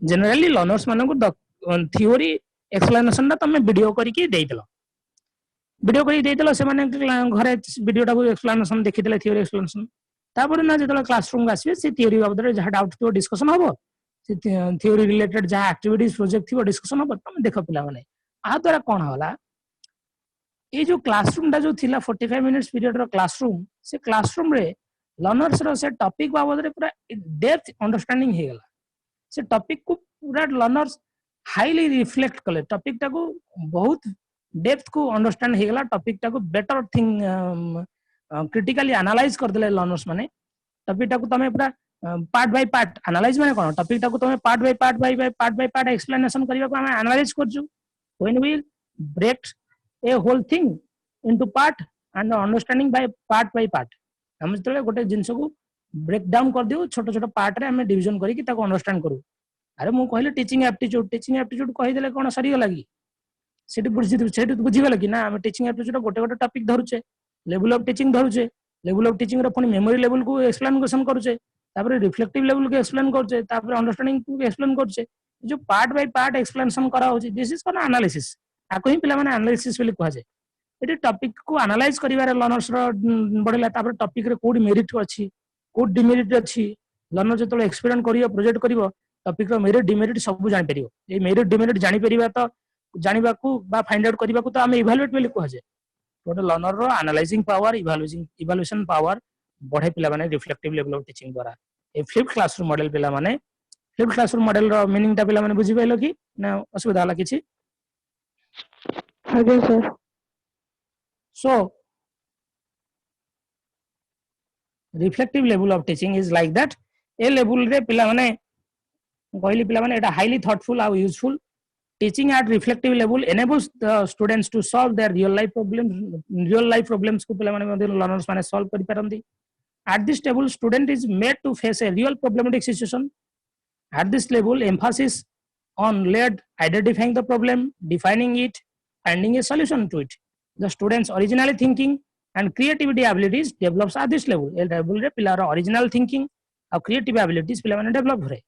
A: जनरली लर्नर्स मानकर थ्योरी एक्सप्लेनेशन तुम वीडियो करके से माने घरे वीडियो टा को एक्सप्लेनेशन देखिदेले थ्योरी एक्सप्लेनेशन तापर ना जतला क्लासरूम का आसीबे से थ्योरी बाबद रे जहा डाउट तो डिस्कशन हबो से थ्योरी रिलेटेड जहा एक्टिविटीज प्रोजेक्ट थी डिस्कशन हबो तुम देखो पिला माने आ द्वारा कोन होला ये जो क्लासरूम टा जो थिला 45 मिनिट्स पीरियड रो क्लासरूम से क्लासरूम रे लर्नर्स रो से टॉपिक बाबद रे पूरा डेप्थ अंडरस्टैंडिंग हे गला से टॉपिक को पूरा लर्नर्स हाईली रिफ्लेक्ट कले टॉपिक टा को बहुत डेप्थ को अंडरस्टैंड हे गला टॉपिक टा को बेटर थिंग क्रिटिकली एनालाइज कर देले लर्नर्स माने टॉपिक टा को तमे पूरा पार्ट बाय पार्ट एनालाइज माने कोन टॉपिक टा को तमे पार्ट बाय पार्ट एक्सप्लेनेशन करिवा को हम एनालाइज करजु when we break a whole thing into part and understanding by part हम जतले गोटे जिंस को ब्रेक डाउन कर दियो छोट छोट पार्ट रे हम डिवीजन करी कि ताको अंडरस्टैंड करू अरे मु कहले टीचिंग एप्टीट्यूड कहि देले कोन सरी गला कि सेठी बुझी गला कि ना हम टीचिंग एप्टीट्यूड गोटे गोटे टॉपिक धरुचे लेवल ऑफ टीचिंग रो फनी मेमोरी लेवल को एक्सप्लेनेशन करूचे तापर रिफ्लेक्टिव लेवल को एक्सप्लेन करूचे तापर अंडरस्टैंडिंग को एक्सप्लेन करूचे जो पार्ट बाय पार्ट एक्सप्लेनेशन करा होची दिस इज कोन एनालिसिस आको ही पिला माने एनालिसिस बोली कहा जाय एटी टॉपिक को एनालाइज करिवारे लर्नर्स रो बढ़िला तापर टॉपिक रे कोड मेरिट अछि कोड डिमेरिट अछि लर्नर जतले एक्सपेरिमेंट करियो प्रोजेक्ट करियो टॉपिक रो मेरिट डिमेरिट सब जानि परियो ए मेरिट डिमेरिट जानि परिबा तो जानिबा को बा फाइंड आउट करिबा को तो हम इवैल्यूएट बोली कहा जाय गोटे लर्नर रो एनालाइजिंग पावर इवैल्यूएशन पावर बढ़े पिला माने रिफ्लेक्टिव लेवल ऑफ टीचिंग द्वारा ए फ्लिप क्लासरूम मॉडल पिला माने फ्लिप क्लासरूम मॉडल रो मीनिंग टा पिला माने बुझी पाइलो कि ना असुविधा होला किछि
C: आगे sir
A: so reflective level of teaching is like that a level रे पिला माने कहली पिला माने एटा हाईली थॉटफुल आ useful teaching at reflective level enables the students to solve their real life problems को पिला माने मध्ये learners माने solve करि परंती at this level student is made to face a real problematic situation at this level emphasis on led identifying the problem defining it finding a solution to it the students originally thinking and creativity abilities develops at this level A level रे पिला रो original thinking और creative abilities पिला माने develop होरे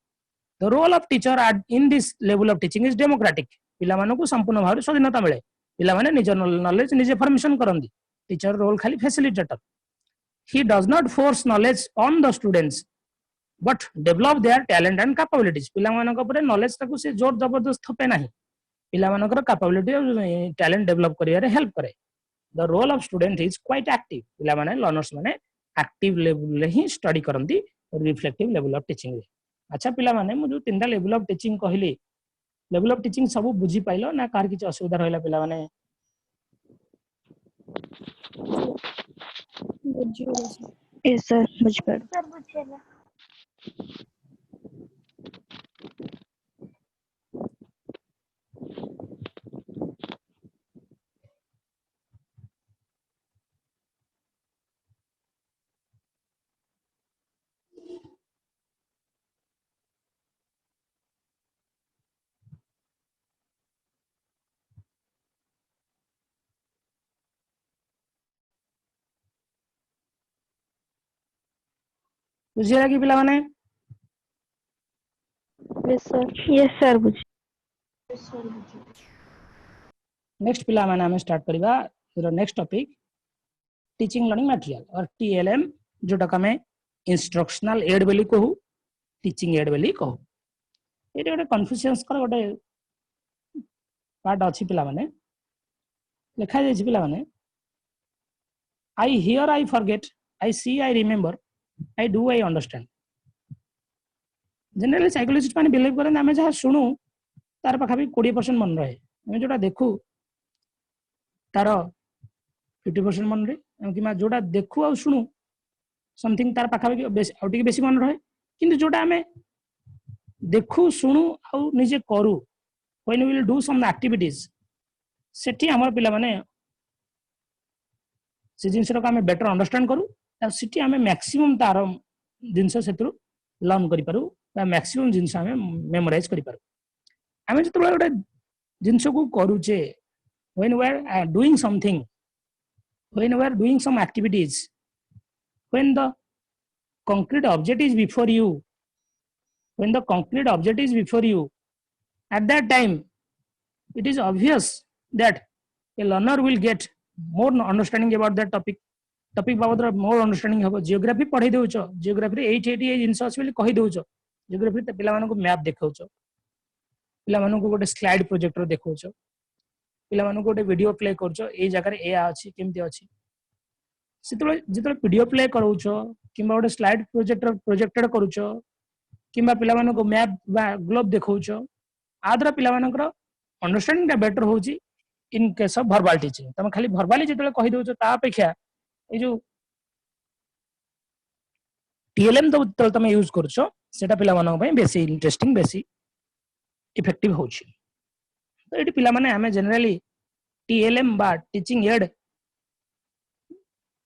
A: The role of teacher in this level of teaching is democratic. पिला मानन को संपूर्ण भाव स्वाधीनता मिले पिला माने निज नॉलेज निजे फॉर्मेशन करंदी टीचर रोल खाली facilitator he does not force knowledge on the students but develop their talent and capabilities पिला मानन को परे नॉलेज ताको से जोर जबरदस्त थपे नाही पिला मानन को कैपेबिलिटी टैलेंट डेवलप करिया रे हेल्प करे the role of student is quite active पिला माने लर्नर्स माने एक्टिव लेवल ले ही स्टडी करंदी रिफ्लेक्टिव लेवल ऑफ टीचिंग रे अच्छा पिला माने मु जो तीनटा लेवल ऑफ टीचिंग कहली लेवल ऑफ टीचिंग सब बुझी पाइलो ना कार किछ असुविधा रहला पिला माने
C: यस सर बुझ पर
A: बुझिया कि पिला माने
C: यस सर बुझ
A: नेक्स्ट पिला माने हम स्टार्ट करबा next topic teaching learning material और टीएलएम जोटा कमे इंस्ट्रक्शनल एड बेली कहू टीचिंग एड बेली कहू एटे गोटे कन्फ्यूजन्स कर गोटे पार्ट अछि पिला माने लिखा जाय पिला माने I hear I forget I see I remember I do I understand generally psychologist माने बिलीव करन हमें जहा सुनु तार पाखा भी 20% मन रहे हमें जोटा देखू तार 50% मन रहे कि जोटा देखू आ सुनु समथिंग तार पाखा भी बेसी मन रहे किंतु जोटा हमें देखू सुनु आ निजे करू when we will do some activities सेठी हमर पिला माने से जिंस रो हमें बेटर अंडरस्टैंड करू सेठी हमें मैक्सिमम तार जिंस सेतु लर्न करि पारू बा मैक्सिमम जिंस हमें मेमोराइज करि पारू हमें जतबे गोटे जिंस को करूचे when we are doing something when we are doing some activities when the concrete object is before you when the concrete object is before you at that time it is obvious that a learner will get more understanding about that topic बाबद more understanding हबो geography पढै देउछो geography रे 88 जिंस अछि बोली कहि देउछो geography ते पिला मानको map देखाउछो पिला मानको गोटे स्लाइड प्रोजेक्टर देखाउछो पिला मानको गोटे वीडियो प्ले करछो ए जगह रे ए अछि केमति अछि सेतबे जेतबे वीडियो प्ले करूछो किंबा गोटे स्लाइड प्रोजेक्टेड करूछो किंबा पिला मानको मैप बा ग्लोब देखाउछो आद्रा पिला मानकर अंडरस्टैंडिंग टा बेटर होउची in case of verbal teaching तमे खाली वर्बली जेतबे कहि देउछो ता अपेक्षा ए जो टीएलएम तो तमे यूज करछो सेटा पिला मानक पय बेसी इंटरेस्टिंग बेसी इफेक्टिव होउची तो एटी पिला माने हमें जनरली टीएलएम बा टीचिंग एड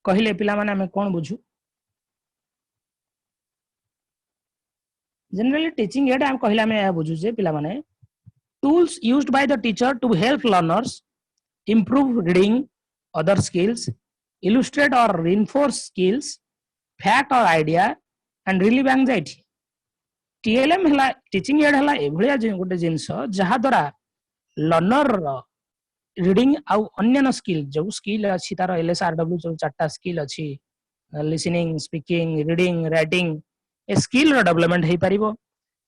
A: कहले पिला माने हमें कोन बुझू जनरली टीचिंग एड हम कहला में बुझू जे पिला माने tools used by the teacher to help learners improve reading other skills illustrate or reinforce skills fact or idea and relieve anxiety TLM हला टीचिंग एड हला एभलिया गोटे जिंस जहा द्वारा लर्नर रीडिंग आउ अन्य स्किल जो स्किल अछि तार एलएसआरडब्ल्यू जो चारटा स्किल अछि लिसनिंग स्पीकिंग रीडिंग राइटिंग ए स्किल रो डेवलपमेंट हे परिबो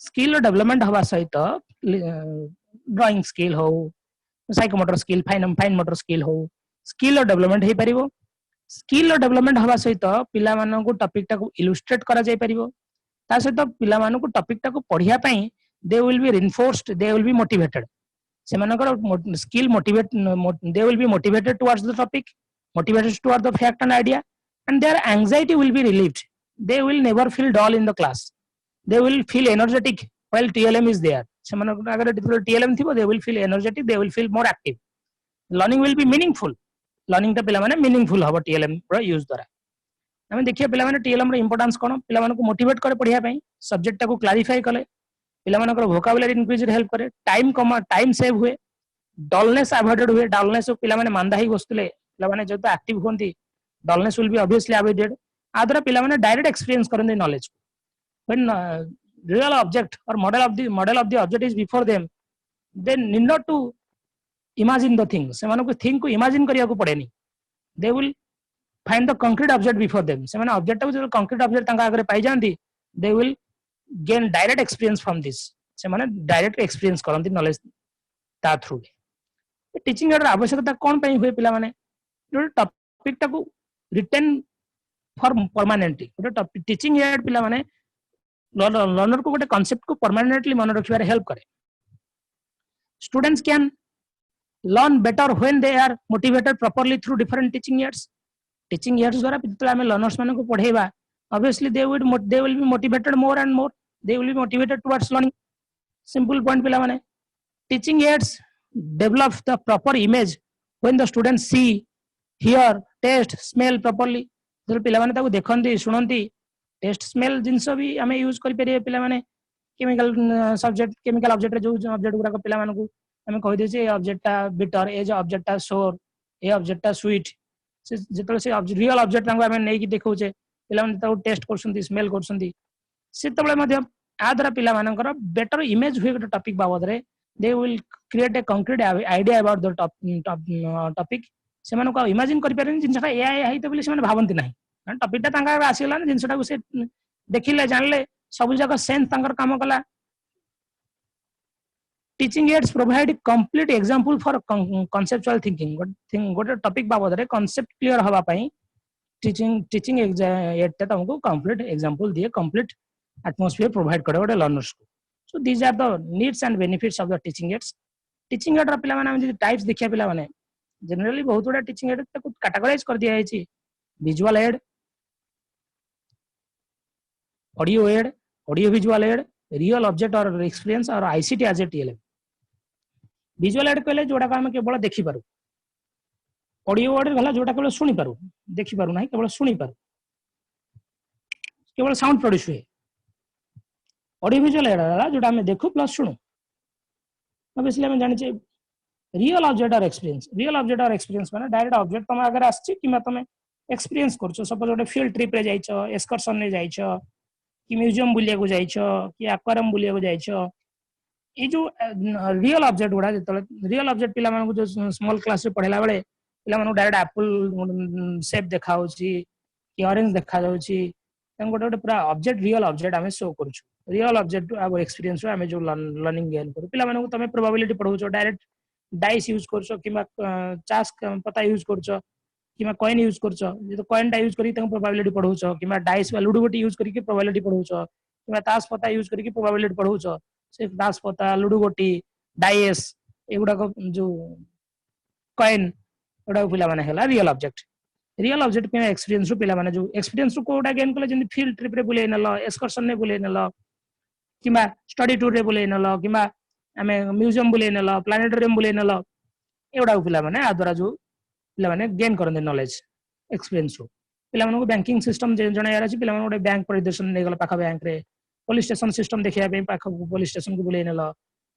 A: स्किल रो डेवलपमेंट हवा सहित ड्राइंग स्किल हो psychomotor skill fine motor skill हो स्किल डेवलपमेंट हे परिबो स्किल डेवलपमेंट हवा सहित पिला मानन को टॉपिक टा को इलुस्ट्रेट करा जाय परिबो ता सहित पिला मानकु टॉपिक टाको पढ़िया पई they will be reinforced, they will be motivated, सेमानकर skill motivate, they will be motivated towards the topic, motivated toward the fact and idea, and their anxiety will be relieved. They will never feel dull in the class. They will feel energetic while TLM is there. सेमानकर अगर TLM थिबो, they will feel energetic, they will feel more active. Learning will be meaningful. Learning टा पिला माने meaningful हबो TLM रो use द्वारा. हमें देखिए पिला माने TLM रो इंपोर्टेंस कोन, पिला मानको मोटिवेट करे पढ़िया पई, सब्जेक्ट टाको क्लैरिफाई करे, पिला मानकर वोकाबुलरी इंक्रीज हेल्प करे, टाइम सेव हुए, डलनेस अवॉइडेड हुए, डलनेस पिला माने मांदा ही बसुले, पिला माने जब एक्टिव होंती dullness will be obviously avoided. आदरा पिला माने डायरेक्ट एक्सपीरियंस करन the knowledge. When real object or model of the object is before them, they need not to imagine the thing. सेमानको थिंग को इमेजिन करिया को पड़ेनी. They will find the concrete object before them. सेमाने object को जो concrete object तांका आगे पाई जानती, they will gain direct experience from this. सेमाने डायरेक्ट एक्सपीरियंस करंती नॉलेज ता थ्रू. टीचिंग एड आवश्यकता कोन पई हुए पिला माने जो टॉपिक टाको रिटेन फॉर परमानेंटली, जो टॉपिक टीचिंग एड पिला माने लर्नर को गोटे कांसेप्ट को परमानेंटली मन रखिबारे हेल्प करे. Students can learn better when they are motivated properly through different teaching aids. Teaching aids द्वारा पितला में लर्नर्स माने को पढेबा, obviously they will be motivated more and more, they will be motivated towards learning. Simple point पिला माने teaching aids develop the proper image when the students see, hear, taste, smell properly. जो पिला माने ताको देखंती सुनंती, taste smell जिंस भी हमें use करि परिए पिला माने केमिकल सब्जेक्ट, केमिकल ऑब्जेक्ट रे जो ऑब्जेक्ट गुरा को पिला मानकु हमें कहि दे जे ऑब्जेक्ट बिटर, ए जो ऑब्जेक्ट सोर, ए ऑब्जेक्ट स्वीट, से जेतले से रियल ऑब्जेक्ट ताको हमें नै कि देखौ छे पिला माने ताको टेस्ट करसंती, स्मेल करसंती, सेतबले मध्य आ द्वारा पिला मानकर बेटर इमेज हुए टॉपिक बाबद रे. They will create a concrete idea about the topic. से मानको इमेजिन करि परन जिंसटा एआई हाइते बोली से माने भावंती नाही. टॉपिक टा तांका आसीला जिनसटा को से देखिले जानले सब जगह सेंस तांकर काम कला. Teaching aids provide complete example for conceptual thinking. गोटे टॉपिक बाबद रे कांसेप्ट क्लियर हवा पई टीचिंग एड ता हमको कंप्लीट एग्जांपल दिए, कंप्लीट एटमॉस्फेयर प्रोवाइड करे गोटे लर्नर्स को. So these are the needs and benefits of the teaching aids. Teaching aid रा पिला माने हम टाइप्स देखिया पिला माने जनरली बहुत बड़ा टीचिंग एड ताको कैटेगराइज कर दिया है. Visual aid, audio aid, audio visual aid, real object और एक्सपीरियंस और ICT as a TLM. Visual aid कहले जोडा हम केवल देखि पारु, ऑडियो एड कहला जोडा केवल सुनि पारु, देखि पारु नाही, केवल सुनि पारु, केवल साउंड प्रोड्यूस हुए. ऑडियो विजुअल एड है जोडा हम देखु प्लस सुनु. ऑब्वियसली हम जानि छे रियल ऑब्जेक्ट और एक्सपीरियंस. रियल ऑब्जेक्ट और एक्सपीरियंस माने डायरेक्ट ऑब्जेक्ट तुम अगर आछि कि मैं तुम एक्सपीरियंस करछो. सपोज गोटे फील्ड ट्रिप रे जाइछो, एक्सकर्शन ने जाइछो, कि म्यूजियम बुलिया को जाइछो, कि एक्वेरियम बुलिया को जाइछो. ए जो रियल ऑब्जेक्ट गुडा जेतले रियल ऑब्जेक्ट पिला मानको जो स्मॉल क्लास रे पढेला बेले पिला मानको डायरेक्ट एप्पल शेप देखा होची कि ऑरेंज देखा जाउची, तन गोटे गोटे पूरा ऑब्जेक्ट रियल ऑब्जेक्ट हमें शो करछु. रियल ऑब्जेक्ट अब एक्सपीरियंस रो हमें जो लर्निंग गेन करू. पिला मानको तमे प्रोबेबिलिटी पढौछो, डायरेक्ट डाइस यूज करछो किबा चास पता यूज करछो किबा कॉइन यूज करछो. जे तो कॉइन टा यूज करी तंग प्रोबेबिलिटी पढौछो, किबा डाइस वा लूडो गोटी यूज करी के प्रोबेबिलिटी पढौछो, किबा तास पता यूज करी के प्रोबेबिलिटी पढौछो. से तास पता, लूडो गोटी, डाइस एगुडा को जो कॉइन ओडा पिला माने हला रियल ऑब्जेक्ट. रियल ऑब्जेक्ट के एक्सपीरियंस रो पिला माने जो एक्सपीरियंस को ओडा गेन कले जंदी फील्ड ट्रिप रे बुले नलो, एक्सकर्शन ने बुले नलो, किबा स्टडी टूर रे बुले नलो, किबा हमें म्यूजियम बुले नलो, प्लानेटोरियम बुले नलो, एगुडा पिला माने आ द्वारा जो पिला माने गेन करन नॉलेज एक्सपीरियंस रो. पिला माने को बैंकिंग सिस्टम जे जने यार अछि पिला माने गोटे बैंक परिदर्शन नै गला पाखा बैंक रे, पुलिस स्टेशन सिस्टम देखिया पे पाखा पुलिस स्टेशन को बुले नलो,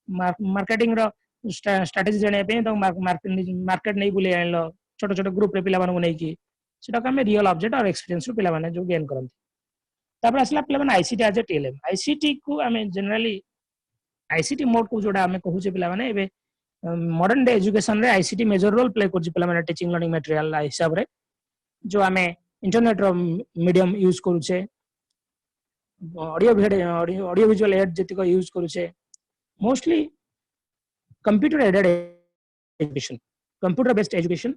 A: मार्केटिंग रो स्ट्रेटजी जने पे तो मार्केट नै बुले आनलो, छोटे छोटे ग्रुप रे पिला माने को नै की सेटा का में रियल ऑब्जेक्ट और एक्सपीरियंस रो पिला माने जो गेन करन. तापर असला पिला माने ICT as a TLM. ICT को हमें जनरली आईसीटी मोड को जोडा हमें कहू छे पिला माने एबे मॉडर्न डे एजुकेशन रे आईसीटी मेजर रोल प्ले करछि पिला माने टीचिंग लर्निंग मटेरियल हिसाब रे. जो हमें इंटरनेट रो मीडियम यूज करू छे, ऑडियो विजुअल एड जति को यूज करू छे, mostly computer aided education, computer based education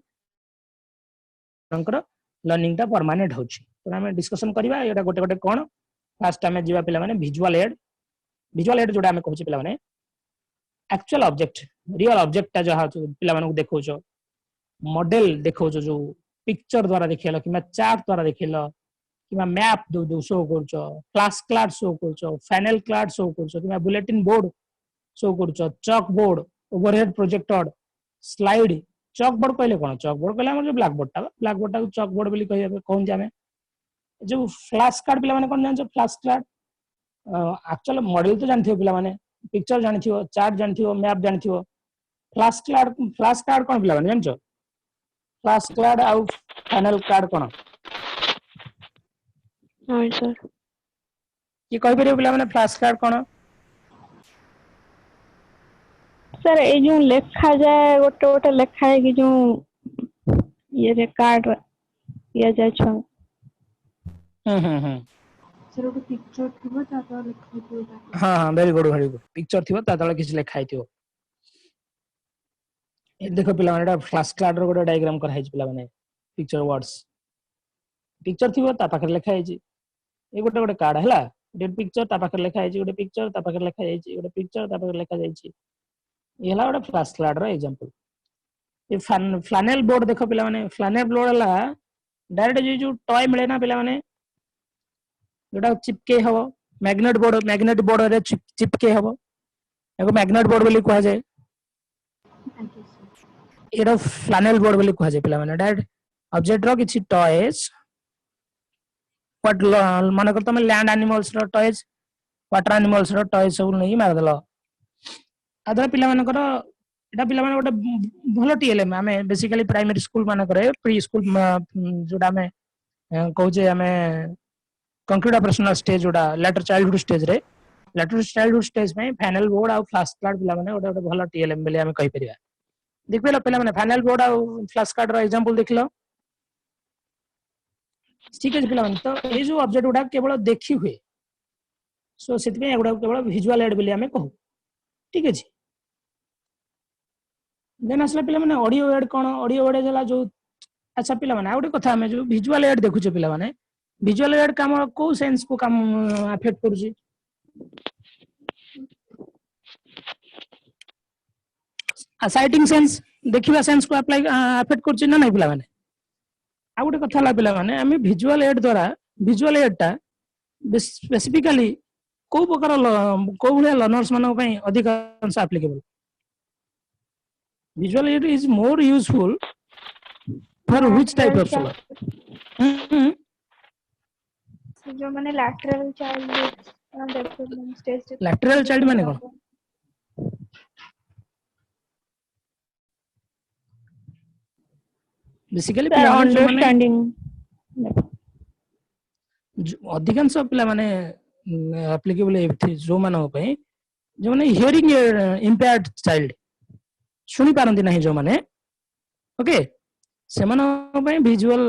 A: नंकर लर्निंग ता परमानेंट होछि. तो हमें डिस्कशन करबा एटा गोटे गोटे कोन फास्ट आमे जीवा पिला माने विजुअल एड जोडा आमे कहूची पिला माने एक्चुअल ऑब्जेक्ट रियल ऑब्जेक्ट ता जहा पिला मानू देखौचो मॉडल देखौचो जो पिक्चर द्वारा देखियलो कि चार्ट द्वारा देखियलो कि मैप दो शो करचो फ्लैश कार्ड शो करचो फाइनल कार्ड शो करचो कि बुलेटिन बोर्ड शो करचो chalk board overhead projector slide chalk board कहले कोन चॉक बोर्ड कहले हमर जो ब्लैक बोर्ड ता चॉक बोर्ड बोली कहबे कोन जामे जो फ्लैश कार्ड पिला माने कोन जानछो फ्लैश कार्ड एक्चुअल मॉडल तो जानथियो पिला माने पिक्चर जानथियो चार्ट जानथियो मैप जानथियो फ्लैश कार्ड कोन पिला माने जानछो फ्लैश कार्ड आउ फाइनल कार्ड कोन
C: हाँ सर
A: कि कहि परियो पिला माने फ्लैश कार्ड कोन
C: सर ये जो लिखा जाए गोटे गोटे लिखा है कि जो ये रे कार्ड या जाय छ
D: सर गोटे पिक्चर थिबो ता तो लिखा थिबो
A: हां हां वेरी गुड पिक्चर थिबो ता तळे किछ लिखा थिबो ए देखो पिला माने फ्लैश कार्ड रो गोटे डायग्राम कर हाइज पिला माने पिक्चर वर्ड्स पिक्चर थिबो ता पाखर लिखा हाइज ए गोटे गोटे कार्ड हला गोटे पिक्चर ता पाखर लिखा हाइज गोटे पिक्चर ता पाखर लिखा हाइज गोटे पिक्चर ता पाखर लिखा जाइछि ये हला गोटे फ्लैश कार्ड रो एग्जांपल ये फ्लैनेल बोर्ड देखो पिला माने फ्लैनेल बोर्ड हला डायरेक्ट जो टॉय मिले ना पिला माने जोटा चिपके हबो मैग्नेट बोर्ड रे चिपके हबो एगो मैग्नेट बोर्ड बोली कहा जाए एरो फ्लैनेल बोर्ड बोली कहा जाए पिला माने डायरेक्ट ऑब्जेक्ट रो किछि टॉयज व्हाट माने कर तमे लैंड एनिमल्स रो टॉयज वाटर एनिमल्स रो टॉयज सब नहीं मार देलो आदर पिला माने कर एटा पिला माने गोटे भलो टीएलएम हमें बेसिकली प्राइमरी स्कूल माने करे प्री स्कूल जोटा हमें कहूजे हमें कंक्रीट ऑपरेशनल स्टेज जोड़ा लेटर चाइल्डहुड स्टेज में फाइनल बोर्ड आ फ्लैश कार्ड पिला माने गोटे गोटे भलो टीएलएम बेले हमें कहि परिया देखबेला पिला माने फाइनल बोर्ड आ फ्लैश कार्ड रो एग्जांपल देखलो ठीक है पिला माने तो ए जो ऑब्जेक्ट गुडा केवल देखि हुए सो सेति में एगुडा केवल विजुअल एड बेले हमें कहू ठीक है देन असला पिला माने ऑडियो एड कोन ऑडियो एड जला जो अच्छा पिला माने आ गोटे कथा हमें जो विजुअल एड देखुचे पिला माने विजुअल एड काम को सेंस को काम अफेक्ट करूची साइटिंग सेंस देखिबा सेंस को अप्लाई अफेक्ट करूची ना नहीं पिला माने आ गोटे कथा ला पिला माने हमें विजुअल एड द्वारा विजुअल एड टा स्पेसिफिकली को प्रकार को भले लर्नर्स मानो पई अधिकांश applicable visual aid is more useful for which type of student
C: जो माने lateral child development stage
A: lateral child माने कोन बेसिकली
C: अंडरस्टैंडिंग
A: अधिकांश पिला माने एप्लीकेबल एथि जो मानो पई जो माने हियरिंग इंपेयर्ड चाइल्ड सुनी पारंती नहीं जो माने ओके से मानो पई विजुअल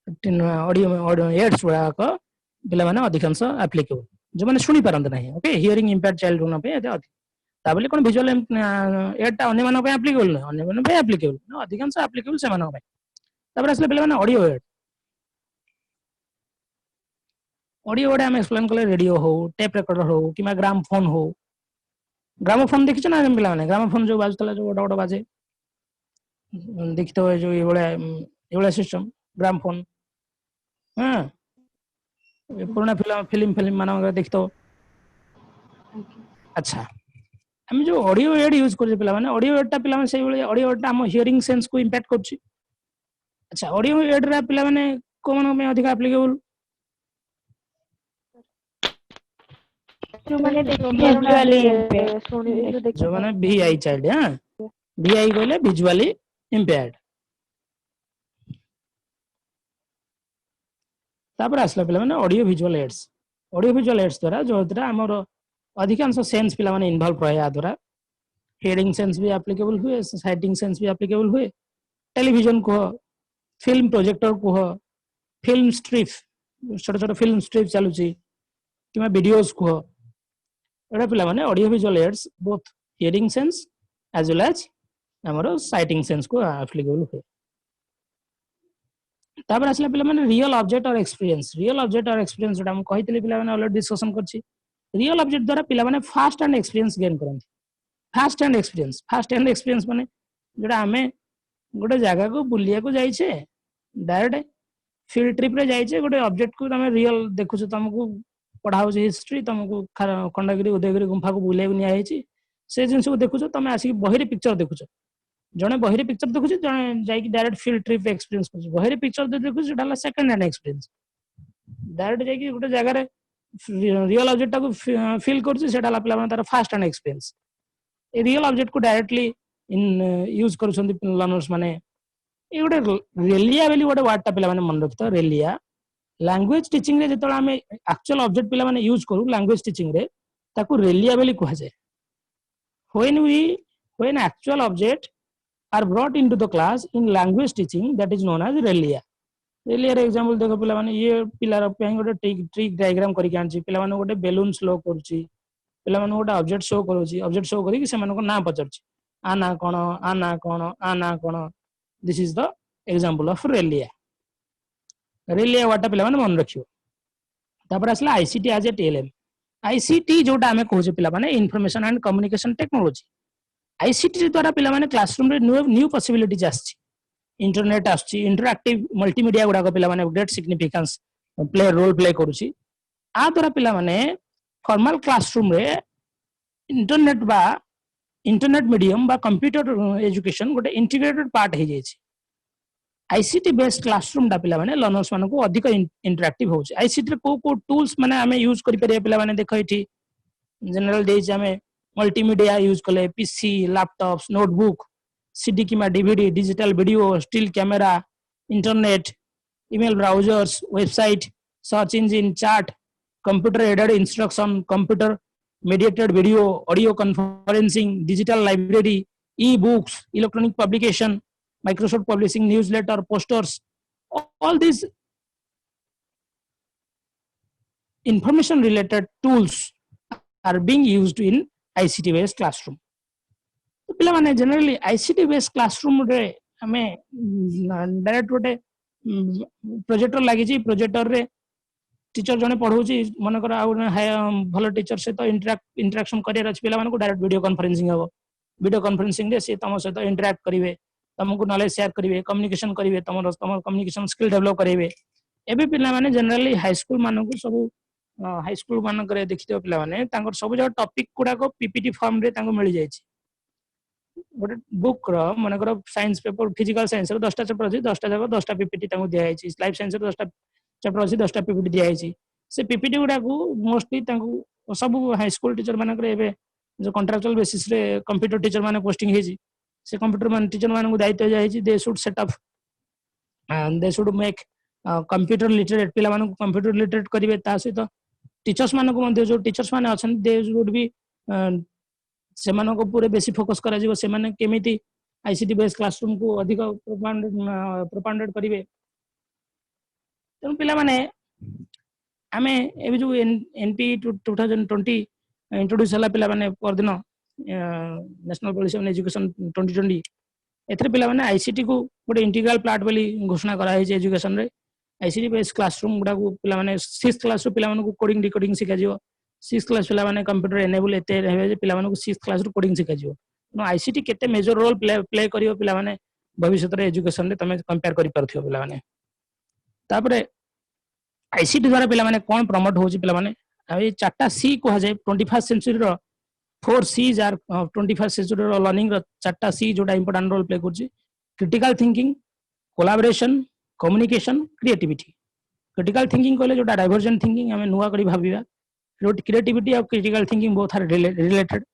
A: ऑडियो एड्स वाला को पिला माने अधिकांश एप्लीकेबल जो माने सुनी पारंती नहीं ओके हियरिंग इंपेयर्ड चाइल्ड होना पे एते ता बोले कोन विजुअल एड ता अन्य मानो पे एप्लीकेबल नहीं अन्य मानो पे एप्लीकेबल ना अधिकांश एप्लीकेबल से मानो पे तबरे असले पिला माने ऑडियो एड हम एक्सप्लेन करले रेडियो हो टेप रिकॉर्डर हो किमा ग्रामोफोन हो ग्रामोफोन देखिछ ना पिला माने ग्रामोफोन जो बाजतला जो बड़ बड़ बाजे देखितो जो ये सिस्टम ग्रामोफोन हां पुराना फिल्म माना देखितो अच्छा हम जो ऑडियो एड यूज कर पिला माने ऑडियो एड ता पिला माने सही बळे ऑडियो एड ता हम हियरिंग सेंस को इंपैक्ट करछि अच्छा ऑडियो एड रा पिला माने कोन में अधिक एप्लीकेबल
C: जो माने विजुअली
A: जो माने वीआई चाइल्ड हां वीआई कहले विजुअली इंपेयर्ड तापर आसला पिला माने ऑडियो विजुअल एड्स द्वारा जो द्वारा हमर अधिकांश सेंस पिला माने इन्वॉल्व रहे आ द्वारा हियरिंग सेंस भी एप्लीकेबल हुए साइटिंग सेंस भी एप्लीकेबल हुए टेलीविजन को फिल्म प्रोजेक्टर को फिल्म स्ट्रिप छोट छोट फिल्म स्ट्रिप चलुची किमा वीडियोस को एडा पिला माने audio visual aids both hearing sense as well as हमरो साइटिंग सेंस को एप्लीकेबल हुए तापर आसला पिला माने रियल ऑब्जेक्ट और एक्सपीरियंस जोटा हम कहितले पिला माने ऑलरेडी डिस्कशन करछि रियल ऑब्जेक्ट द्वारा पिला माने फास्ट एंड एक्सपीरियंस गेन करନ୍ତି फास्ट एंड एक्सपीरियंस माने जोटा हमें गोटे जगह को बुलिया को जाइछे डायरेक्ट फील्ड ट्रिप रे जाइछे गोटे ऑब्जेक्ट को तमे रियल देखुछ तुमको पढ़ाउ हिस्ट्री तुमको खंडगिरी उदयगिरी गुंफा को बुलिया निया ହେଇछि से जिनस को देखुछ तमे आसी बहिरे पिक्चर देखुछ जने बहिरे पिक्चर देखुछ जने जाई डायरेक्ट फील्ड ट्रिप एक्सपीरियंस करछ बहिरे पिक्चर देखुछ जोटा सेकंड हैंड एक्सपीरियंस डायरेक्ट जाई गोटे जगह रे रियल ऑब्जेक्ट को फील करछ सेटा पिला माने तार fast hand experience a real object को डायरेक्टली इन यूज करूछंती लर्नर्स माने ए गोटे रेलिया बेली गोटे वर्ड टा पिला माने मन रखतो रेलिया लैंग्वेज टीचिंग रे जेतला हमें एक्चुअल ऑब्जेक्ट पिला माने यूज करू लैंग्वेज टीचिंग रे ताकू रेलिया बेली कहा जाय when actual object are brought into the class in language teaching that is known as relia रे एग्जांपल देखो पिला माने ये पिलार पे गोटे ट्रिक डायग्राम करि कांची पिला माने गोटे बैलून स्लो करूची पिला माने गोटे ऑब्जेक्ट शो करूची ऑब्जेक्ट शो करी कि से माने को नाम पचरची आ ना कोन this is the example of रेलिया वाटा पिला माने मन रखियो तापर असला ICT as a TLM ICT जोटा हमें कहूचे पिला माने information and communication technology ICT द्वारा पिला माने क्लासरूम रे न्यू पॉसिबिलिटीज आछि इंटरनेट आछि इंटरएक्टिव मल्टीमीडिया गुडा को पिला माने ग्रेट सिग्निफिकेंस रोल प्ले करूची आ द्वारा पिला माने फॉर्मल क्लासरूम रे इंटरनेट मीडियम बा कंप्यूटर एजुकेशन गोटे इंटीग्रेटेड पार्ट हे जायछि आईसीटी बेस्ड क्लासरूम डा पिला माने लर्नर्स माने को अधिक इंटरएक्टिव होछि आईसीटी रे को टूल्स माने हमें यूज करि परिया पिला माने देखो एठी जनरल देज हमें मल्टीमीडिया यूज कले PC laptops notebook CD keema DVD digital video still camera internet email browsers website search engine chat computer aided instruction computer mediated video audio conferencing digital library e-books electronic publication Microsoft publishing newsletter posters all these information related tools are being used in ICT based classroom तो पिला माने generally ICT based classroom रे हमें direct गोटे projector लागि छी projector रे teacher जने पढ़ौची मन कर भल टीचर से तो इंटरेक्शन करियर अछि पिला माने को डायरेक्ट वीडियो कॉन्फ्रेंसिंग रे से तम सहित इंटरेक्ट करिवे तुमको नॉलेज शेयर करिवे कम्युनिकेशन करिवे तमर कम्युनिकेशन स्किल डेवलप करिवे एबे पिला माने जनरली हाई स्कूल माने को सब हाई स्कूल माने करे देखितो पिला माने तांकर सब जो टॉपिक गुडा को पीपीटी फॉर्म रे तांको मिल जायछि गोटे बुक रो माने कर साइंस पेपर फिजिकल साइंस रो 10टा चैप्टर अछि 10टा जगह 10टा पीपीटी तांको दिया जायछि लाइफ साइंस रो 10टा चैप्टर अछि 10टा पीपीटी दिया जायछि से पीपीटी गुडा को मोस्टली तांको सब हाई स्कूल टीचर माने करे एबे जो कॉन्ट्रैक्चुअल बेसिस रे कंप्यूटर टीचर माने पोस्टिंग हेछि से कंप्यूटर माने टीचर माने को दायित्व जायछि they should set up and they should make computer literate पिला माने को कंप्यूटर लिटरेट करिवे ता सहित टीचर्स माने को मध्ये जो टीचर्स माने अछन दे शुड बी से माने को पूरे बेसी फोकस करा जिवो से माने केमिति आईसीटी बेस्ड क्लासरूम को अधिक प्रोपांडेड करिवे तेणु पिला माने आमे एबे जो एनपी 2020 इंट्रोड्यूस हला पिला माने परदिन नेशनल पॉलिसी ऑन एजुकेशन 2020 एथरे पिला माने आईसीटी को गोटे इंटीग्रल पार्ट बोली घोषणा करा है एजुकेशन रे आईसीटी बेस्ड क्लासरूम गुडा को पिला माने 6th क्लास रो पिला माने को कोडिंग डिकोडिंग सिखा जिवो 6th क्लास पिला माने कंप्यूटर एनेबल एते रहबे जे पिला माने को 6th क्लास रो कोडिंग सिखा जिवो नो आईसीटी केते मेजर रोल प्ले करियो पिला माने भविष्य रे एजुकेशन रे तमे कंपेयर करि परथियो पिला माने तापरे आईसीटी द्वारा पिला माने कोन प्रमोट होची पिला माने ए चारटा सी को जाय 21st सेंचुरी रो 4 सीज आर 21st सेंचुरी रो लर्निंग रो चारटा सी जोटा इंपोर्टेंट रोल प्ले करची critical thinking collaboration communication creativity critical thinking कहले जोटा डाइवर्जेंट थिंकिंग हमें नुवा करी भाबिबा क्रिएटिविटी और critical thinking both are related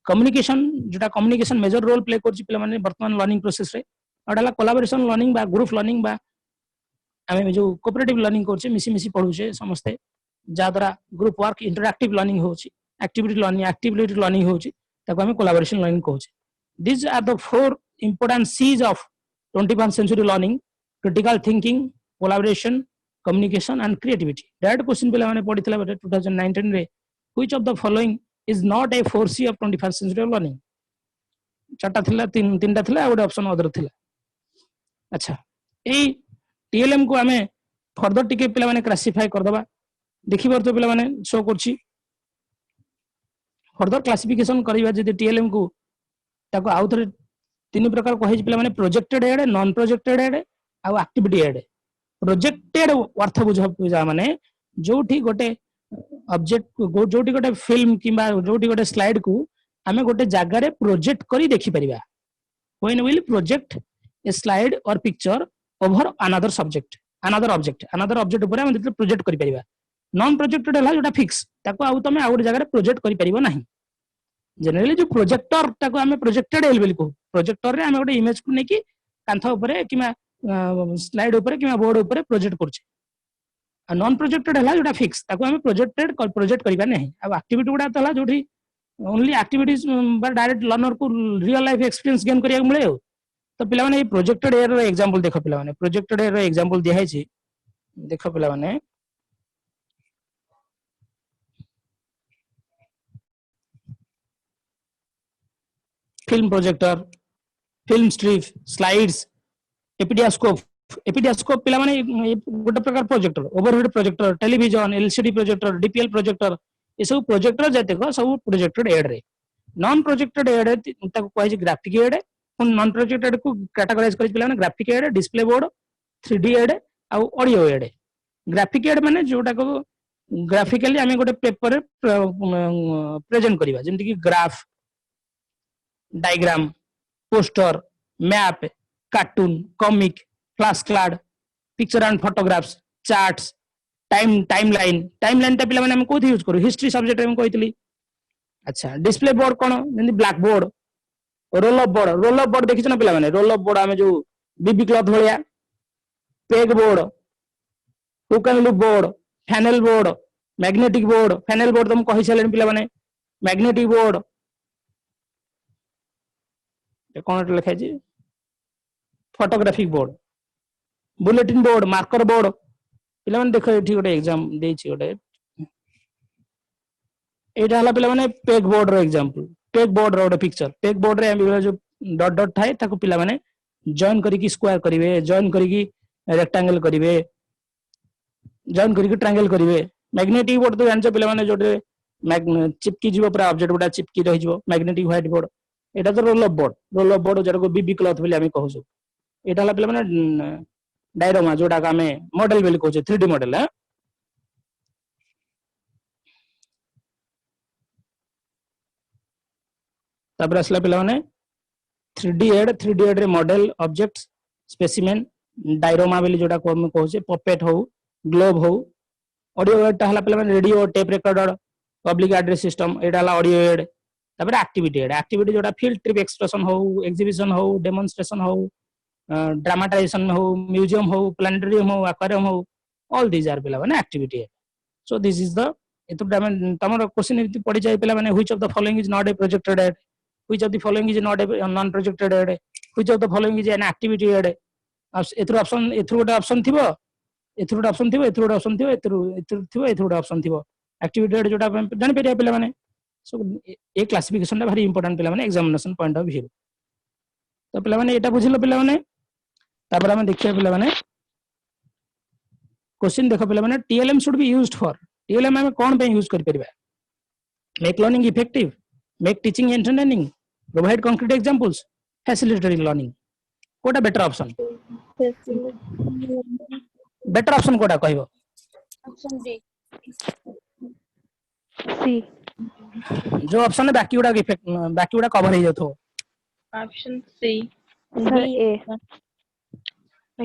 A: communication जोटा कम्युनिकेशन मेजर रोल प्ले करची पिला माने वर्तमान लर्निंग प्रोसेस रे अडाला कोलैबोरेशन लर्निंग बा ग्रुप लर्निंग बा आमे जो कोऑपरेटिव लर्निंग करछे मिसी मिसी पढुछे समस्ते जा द्वारा ग्रुप वर्क इंटरएक्टिव लर्निंग होची एक्टिविटी लर्निंग होची ताको हमें कोलैबोरेशन लर्निंग कहउछे this are the four important Cs of 21st century learning critical thinking collaboration communication and creativity direct question पिला माने पढितला 2019 रे which of the following is not a 4C of 21st century learning चारटा थिला तीनटा थिला गोटे ऑप्शन अदर थिला अच्छा ए TLM को आमे फर्दर टिके पिला माने क्लासिफाई कर दबा देखि परतो पिला माने शो करछि फर्दर क्लासिफिकेशन करिवा जदि TLM को ताको आउ थरे तीन प्रकार कहै पिला माने projected aid non projected aid आ एक्टिविटी एड प्रोजेक्टेड अर्थ बुझा माने जोठी गोटे ऑब्जेक्ट जोठी गोटे फिल्म किबा जोठी गोटे स्लाइड को आमे गोटे जागा रे प्रोजेक्ट करी देखि परिबा when will project a slide और picture over another subject another object ऊपर हम देखले प्रोजेक्ट करि परिबा नॉन प्रोजेक्टेड हला जोटा फिक्स ताको आउ तमे आउ जगह रे प्रोजेक्ट करि परिबो नाही जनरली जो प्रोजेक्टर ताको हमें प्रोजेक्टेड एल को प्रोजेक्टर रे हमें गोटे इमेज को नेकी कांथ ऊपर किमा स्लाइड ऊपर किमा बोर्ड ऊपर प्रोजेक्ट करछे नॉन प्रोजेक्टेड हला जोटा फिक्स ताको हमें प्रोजेक्ट करिबा नाही अब एक्टिविटी गुडा तो हला जोठी ओनली एक्टिविटीज बा डायरेक्ट लर्नर को रियल लाइफ एक्सपीरियंस गेन करिया मिले हो तो पिला माने प्रोजेक्टेड एयर रो एग्जांपल देखो पिला माने प्रोजेक्टेड एयर रो एग्जांपल दिया है छी देखो पिला माने film projector film strip slides epidiascope पिला माने गोटे प्रकार projector overhead projector television LCD projector DPL projector ये सब प्रोजेक्टर जते को सब प्रोजेक्टेड एड रे नॉन प्रोजेक्टेड एड ताको कहै छै ग्राफिक एड नॉन प्रोजेक्टेड को कैटेगराइज करि पिला माने graphic aid display board 3D aid आ ऑडियो एड ग्राफिक एड माने जोटा को ग्राफिकली हमें गोटे पेपर प्रेजेंट करिवा जेंति कि graph diagram poster map cartoon comic flash card picture and photographs charts timeline ता पिला माने हम कोथि यूज करू हिस्ट्री सब्जेक्ट में कहतली अच्छा डिस्प्ले बोर्ड कोन जेंति black board role of board देखि ना पिला माने रोल ऑफ बोर्ड हमें जो बीबी क्लॉथ भलिया peg board hook and loop board flannel board magnetic board flannel board तुम कहि छलेन पिला माने मैग्नेटिक बोर्ड कौन लिखा है photographic board bulletin board marker board पिला माने देखो एठी गोटे एग्जाम देई छी गोटे एटा हला पिला माने पेग बोर्ड रो एग्जांपल पेग बोर्ड रो गोटे पिक्चर पेग बोर्ड रे हम जो डॉट डॉट थाए ताको पिला माने जॉइन करी की स्क्वायर करिवे जॉइन करी की रेक्टेंगल करिवे जॉइन करी की ट्रायंगल करिवे मैग्नेटिक बोर्ड तो जानछ पिला माने जोटे चिपकी जीवो पूरा ऑब्जेक्ट गुडा चिपकी रहि जीवो मैग्नेटिक व्हाइट बोर्ड एटा तो रोल ऑफ बोर्ड जरा को बीबी क्लॉथ बोली हम कहू एटा हला पिला माने डायरोमा जोटा का हमें मॉडल बोली कहू 3D मॉडल है तापर असला पिला माने 3D एड रे मॉडल ऑब्जेक्ट्स स्पेसिमेन डायरोमा बोली जोटा को हम कहू पपेट हो ग्लोब हो ऑडियो एड हला पिला माने radio tape recorder public address system एटा हला ऑडियो एड तापर एक्टिविटी जोटा फील्ड ट्रिप एक्सकर्शन हो एग्जीबिशन हो डेमोन्स्ट्रेशन हो ड्रामाटाइजेशन हो म्यूजियम हो प्लानेटोरियम हो एक्वेरियम हो ऑल दीज आर पिला माने एक्टिविटी है सो दिस इज द एतो तमरो क्वेश्चन इति पड़ी जाय पिला माने which of the following is not a projected aid which of the following is not a non projected aid which of the following is an activity aid एथरो option एथरो गोटे option थिबो एथरो गोटे ऑप्शन थिबो एथरो गोटे ऑप्शन थिबो एथरो थिबो एथरो गोटे ऑप्शन थिबो एक्टिविटी एड जोटा जानि परिया पिला माने सो ए क्लासिफिकेशन टा भारी इंपोर्टेंट पिला माने एग्जामिनेशन पॉइंट ऑफ व्यू तो पिला माने एटा बुझिलो पिला माने तापर हम देखिया पिला माने क्वेश्चन देखो पिला माने TLM should be used for TLM हम कोन पे यूज कर परबा make learning effective make teaching entertaining provide concrete examples facilitating learning कोटा बेटर ऑप्शन कोटा कहबो
D: ऑप्शन डी
C: सी
A: जो ऑप्शन है बाकी गुडा कवर हो जातो
D: ऑप्शन सी
C: सर ए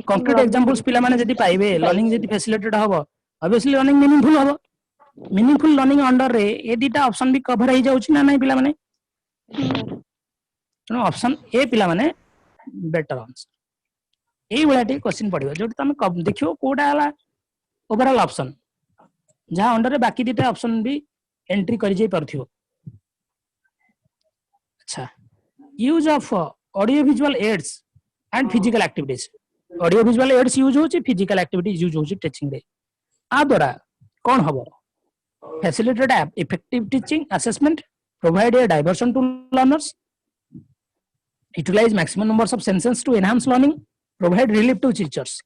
A: कंक्रीट एग्जांपल्स पिला माने जदी पाइबे लर्निंग जदी फैसिलिटेटेड हबो obviously learning meaningful learning under रे ए दीटा ऑप्शन भी कवर हो जाउची ना नहीं पिला माने नो ऑप्शन ए पिला माने बेटर आंसर ए वाला टे क्वेश्चन पड़िबो जो तमे देखियो कोडा हला ओवरऑल ऑप्शन जहां अंडर रे बाकी दीटा ऑप्शन भी एंट्री कर जाई परथियो अच्छा use of audio visual aids and physical activities audio visual aids use होची फिजिकल एक्टिविटीज यूज होची टीचिंग रे आ द्वारा कोन हबो facilitate effective teaching assessment provide a diversion to learners utilise maximum numbers of senses to enhance learning provide relief to teachers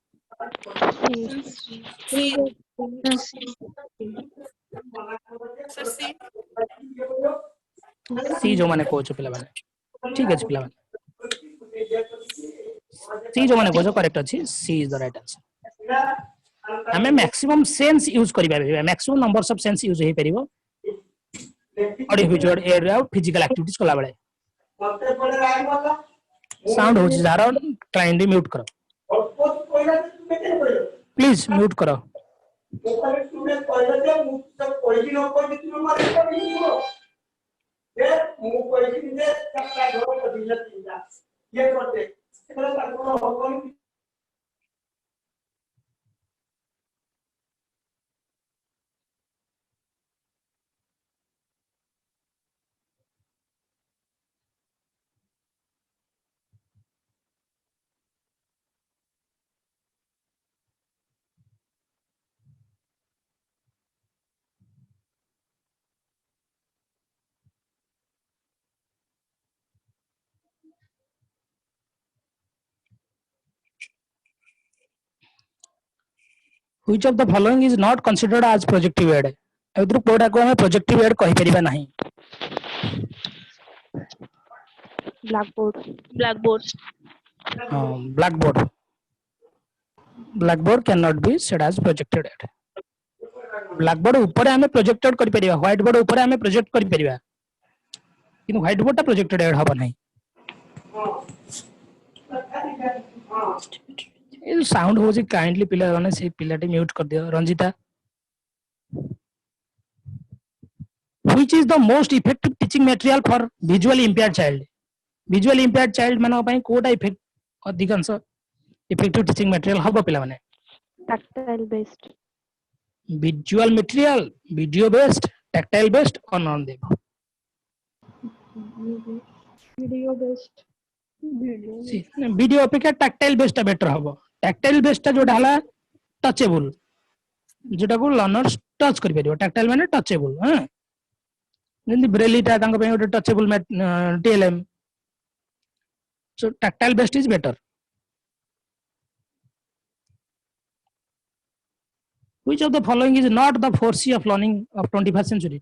A: C जो माने coach पिला माने ठीक अछि पिला माने सी जो माने कोच करेक्ट अछि C is the right answer हमें मैक्सिमम सेंस यूज करि पाबे maximum numbers of sense use हे परिबो audio visual area physical activities कला बेले साउंड हो जारो काइंडली म्यूट करो प्लीज म्यूट करो which of the following is not considered as projective aid एथुर कोडा को हमें प्रोजेक्टिव एड कहि परिबा नाही
C: blackboard
A: blackboard cannot be said as projected aid blackboard ऊपर हमें प्रोजेक्टेड करि परिबा व्हाइट बोर्ड ऊपर हमें प्रोजेक्ट करि परिबा किनु व्हाइट बोर्ड ता प्रोजेक्टेड एड हबा नाही ये साउंड हो जे काइंडली पिला माने से पिलाटी म्यूट कर दियो Ranjita which is the most effective teaching material for visually impaired child मानो पई कोटा इफेक्ट अधिकांश इफेक्टिव टीचिंग मटेरियल हबो पिला माने
C: tactile based
A: visual material video based tactile based or non देव
C: video based
A: वीडियो अपेक्षा टैक्टाइल बेस्ड बेटर हबो tactile based जोटा हला टचेबल जोटा को लर्नर्स टच करि परिबो टैक्टाइल माने टचेबल हां जंदी ब्रेली ता तांग पे ओटे touchable TLM so tactile based is better which of the following is not the 4C of learning of 21st century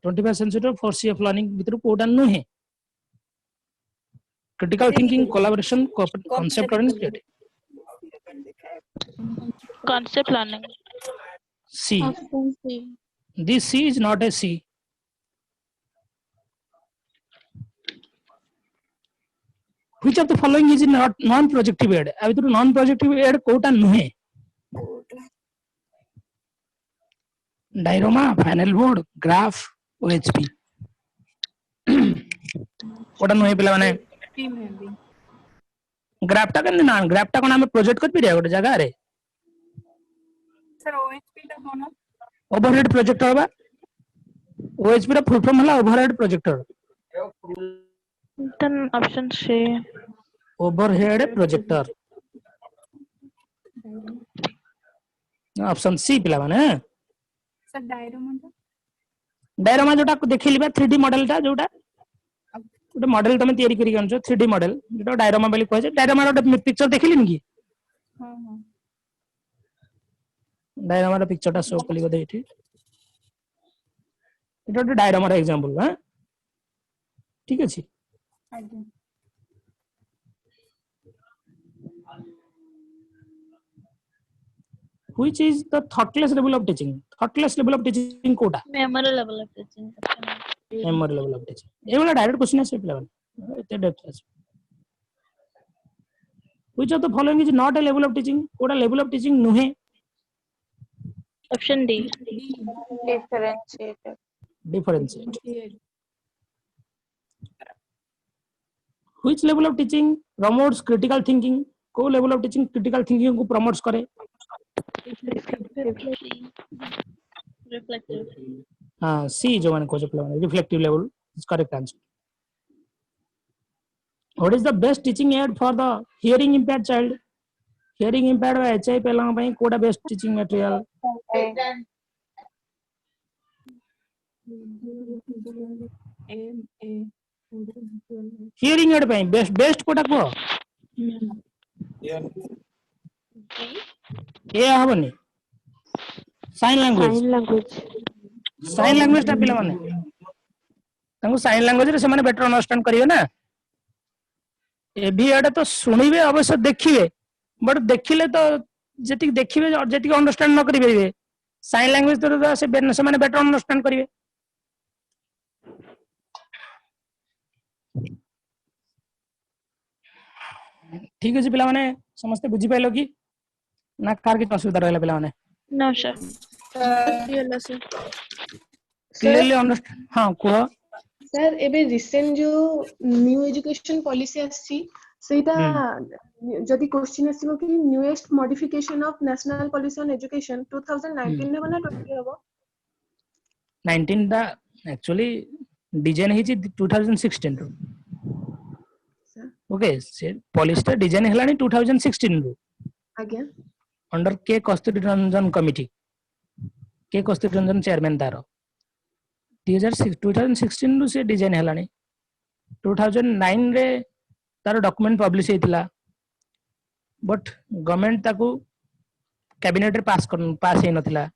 A: 4C of learning भितर कोडा नु है critical thinking collaboration concept learning creative
E: concept learning
A: C this C is not a C which of the following is not non projective aid भितर non projective aid कोटा नु है diorama final board graph OHP कोटा नु है पिला माने graph टा केन ना ग्राफ टा कोन हम प्रोजेक्ट कर पिरिया गोटे जगह रे
B: सर ओएचपी टा कोन
A: ओवरहेड प्रोजेक्टर होबा ओएचपी रा फुल फॉर्म हला overhead projector
E: then option C
A: overhead projector option C पिला माने
B: सर
A: डायरोमा जोटा देखिलिबा 3D मॉडल टा जोटा गोटे मॉडल तमे तयारी करी गनछो 3D मॉडल जोटा डायरोमा बोली कहै छै डायरोमा रो पिक्चर देखिलिन की
B: हां हां
A: डायरोमा रो पिक्चर टा शो कली गदे एठी एटा डायरोमा रो एग्जांपल हां ठीक अछि
B: आज्ञा
A: which is the thoughtless level of teaching Kota
E: memory level of teaching
A: memory level of teaching ए वाला डायरेक्ट क्वेश्चन है सिर्फ लेवल एते डेप्थ है which of the following is not a level of teaching Kota level of teaching नुहे
E: option D
A: differentiate which level of teaching promotes critical thinking को level of teaching critical thinking को promotes करे
E: reflective
A: हाँ C जो मैंने coach plan reflective level is correct answer what is the best teaching aid for the hearing impaired child hearing impaired व HI पेलांग ପାଇଁ कोडा best teaching material hearing aid ପାଇଁ best कोडा को ए हबनी साइन लैंग्वेज
C: साइन लैंग्वेज
A: टा पिला माने तांको साइन लैंग्वेज रे से माने बेटर अंडरस्टैंड करिवे ना एभी एटा तो सुनिबे अवश्य देखिबे बट देखिले तो जेति देखिबे और जेति अंडरस्टैंड न करिवे साइन लैंग्वेज तो से माने बेटर अंडरस्टैंड करिवे ठीक अछि पिला माने समस्त बुझी पाइलो कि ना कार की असुविधा रहला पिला माने
E: No, sir. Yes, sir.
A: Clearly understand हां को
D: सर एबे रिसेंट जो न्यू एजुकेशन पॉलिसी आसी सेटा जदि क्वेश्चन आसीबो कि newest modification of national policy on education 2019 ने बना 20 हबो
A: 19 दा एक्चुअली डिजाइन हिची 2016 रो
D: सर
A: ओके से पॉलिसी डिजाइन हेलानी 2016 रो
D: आज्ञा
A: अंडर के कस्तूरी रंजन कमिटी के कस्तूरी रंजन चेयरमैन तार 2016 रू से डिजाइन हेलानी 2009 रे तार डॉक्यूमेंट पब्लिश हेतिला बट गवर्नमेंट ताकू कैबिनेट रे पास हे नथिला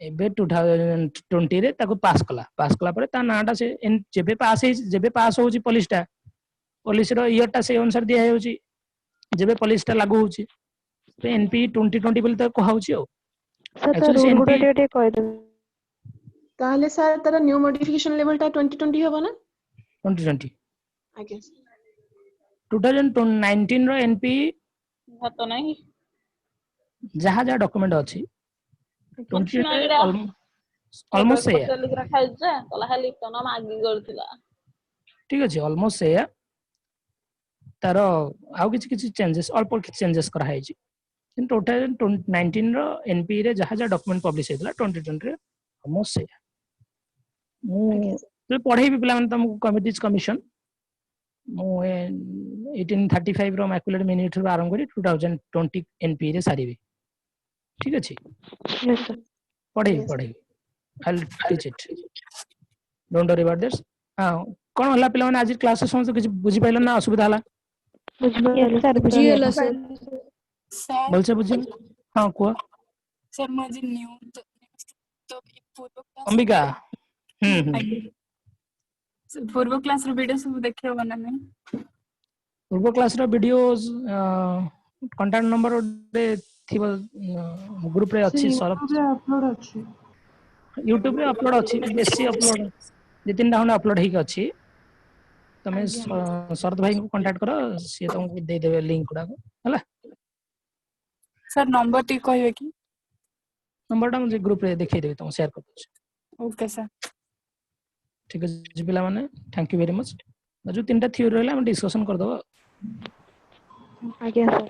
A: एबे 2020 रे ताकू पास कला परे ता नाटा से जेबे पास होची पुलिस रो ईयर टा से अनुसार दिया होची जेबे पुलिस टा लागू होची तो एनपी 2020 बोल तो कहाउची हो
C: सर तो
A: Actually,
C: रूल गुडा
A: CNP
C: टे कहि दे
D: ताले सर तारा न्यू मॉडिफिकेशन लेवल ता 2020 हबो ना
A: 2020
D: आज्ञा
A: 2019 रो एनपी
E: भाତ ନାହିଁ
A: जहाँ डॉक्यूमेंट अछि 20 रे
E: ମାଗିଲା।
A: ऑलमोस्ट से
E: ପଚାରିକି ଖାଇଛି ଯେ କହିଲା ଖାଲି ଟନ ମାଗି କରୁଥିଲା
A: ठीक अछि ऑलमोस्ट से तार आउ किछि चेंजेस अल्प किछि चेंजेस करा है इन टोटल 19 रो एनपी रे जहाँ डॉक्यूमेंट पब्लिश हेतला 2020 रे ऑलमोस्ट से मु पढ़ाई भी पिला तुमको कमिटीज कमिशन मु 1835 रो मैकुलेट मिनिट रो आरंभ करी 2020 एनपी रे सारी ठीक अछि
C: यस सर
A: पढ़ाई I teach it don't worry about this हां कोन हला पिला माने आज क्लास में समस्त किछि बुझी पाइलो ना असुविधा हला
C: यस सर
B: बुझिगला सर
F: सर
A: बोलसे बुझी हां को
F: सर मुझे न्यू तो पूर्व क्लास
A: अंबिका
F: पूर्व क्लास रो वीडियो सब देखियो बना नहीं
A: पूर्व क्लास रो वीडियोस कांटेक्ट नंबर रे थिबो ग्रुप रे अछि सरफ
D: यूट्यूब रे अपलोड अछि
A: यूट्यूब रे अपलोड अछि बेसी अपलोड जे तीन डाउन अपलोड हेक अछि तमे शरद भाई को कांटेक्ट करो से तुमको दे देबे लिंक गुडा हला
F: सर नंबर टी कहबे की
A: नंबर टा मुझे ग्रुप रे देखै देबे तुम शेयर कर दो
F: ओके सर
A: ठीक है पिला माने थैंक यू वेरी मच जो तीनटा थ्योरी रहला हम डिस्कशन कर दो
C: आज्ञा सर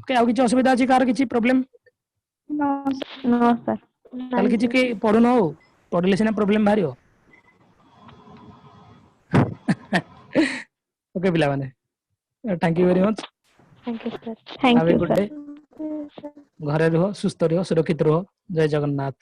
A: के आउ किछि असुविधा अछि कार किछि प्रॉब्लम
C: नो सर
A: ताल किछि के पढुन हो पढले सिना प्रॉब्लम भारियो ओके पिला माने thank you very much
C: thank you sir
A: have
C: thank
A: A
C: you
A: good day
C: sir
A: घरे रहो सुस्थ रहो सुरक्षित रहो जय जगन्नाथ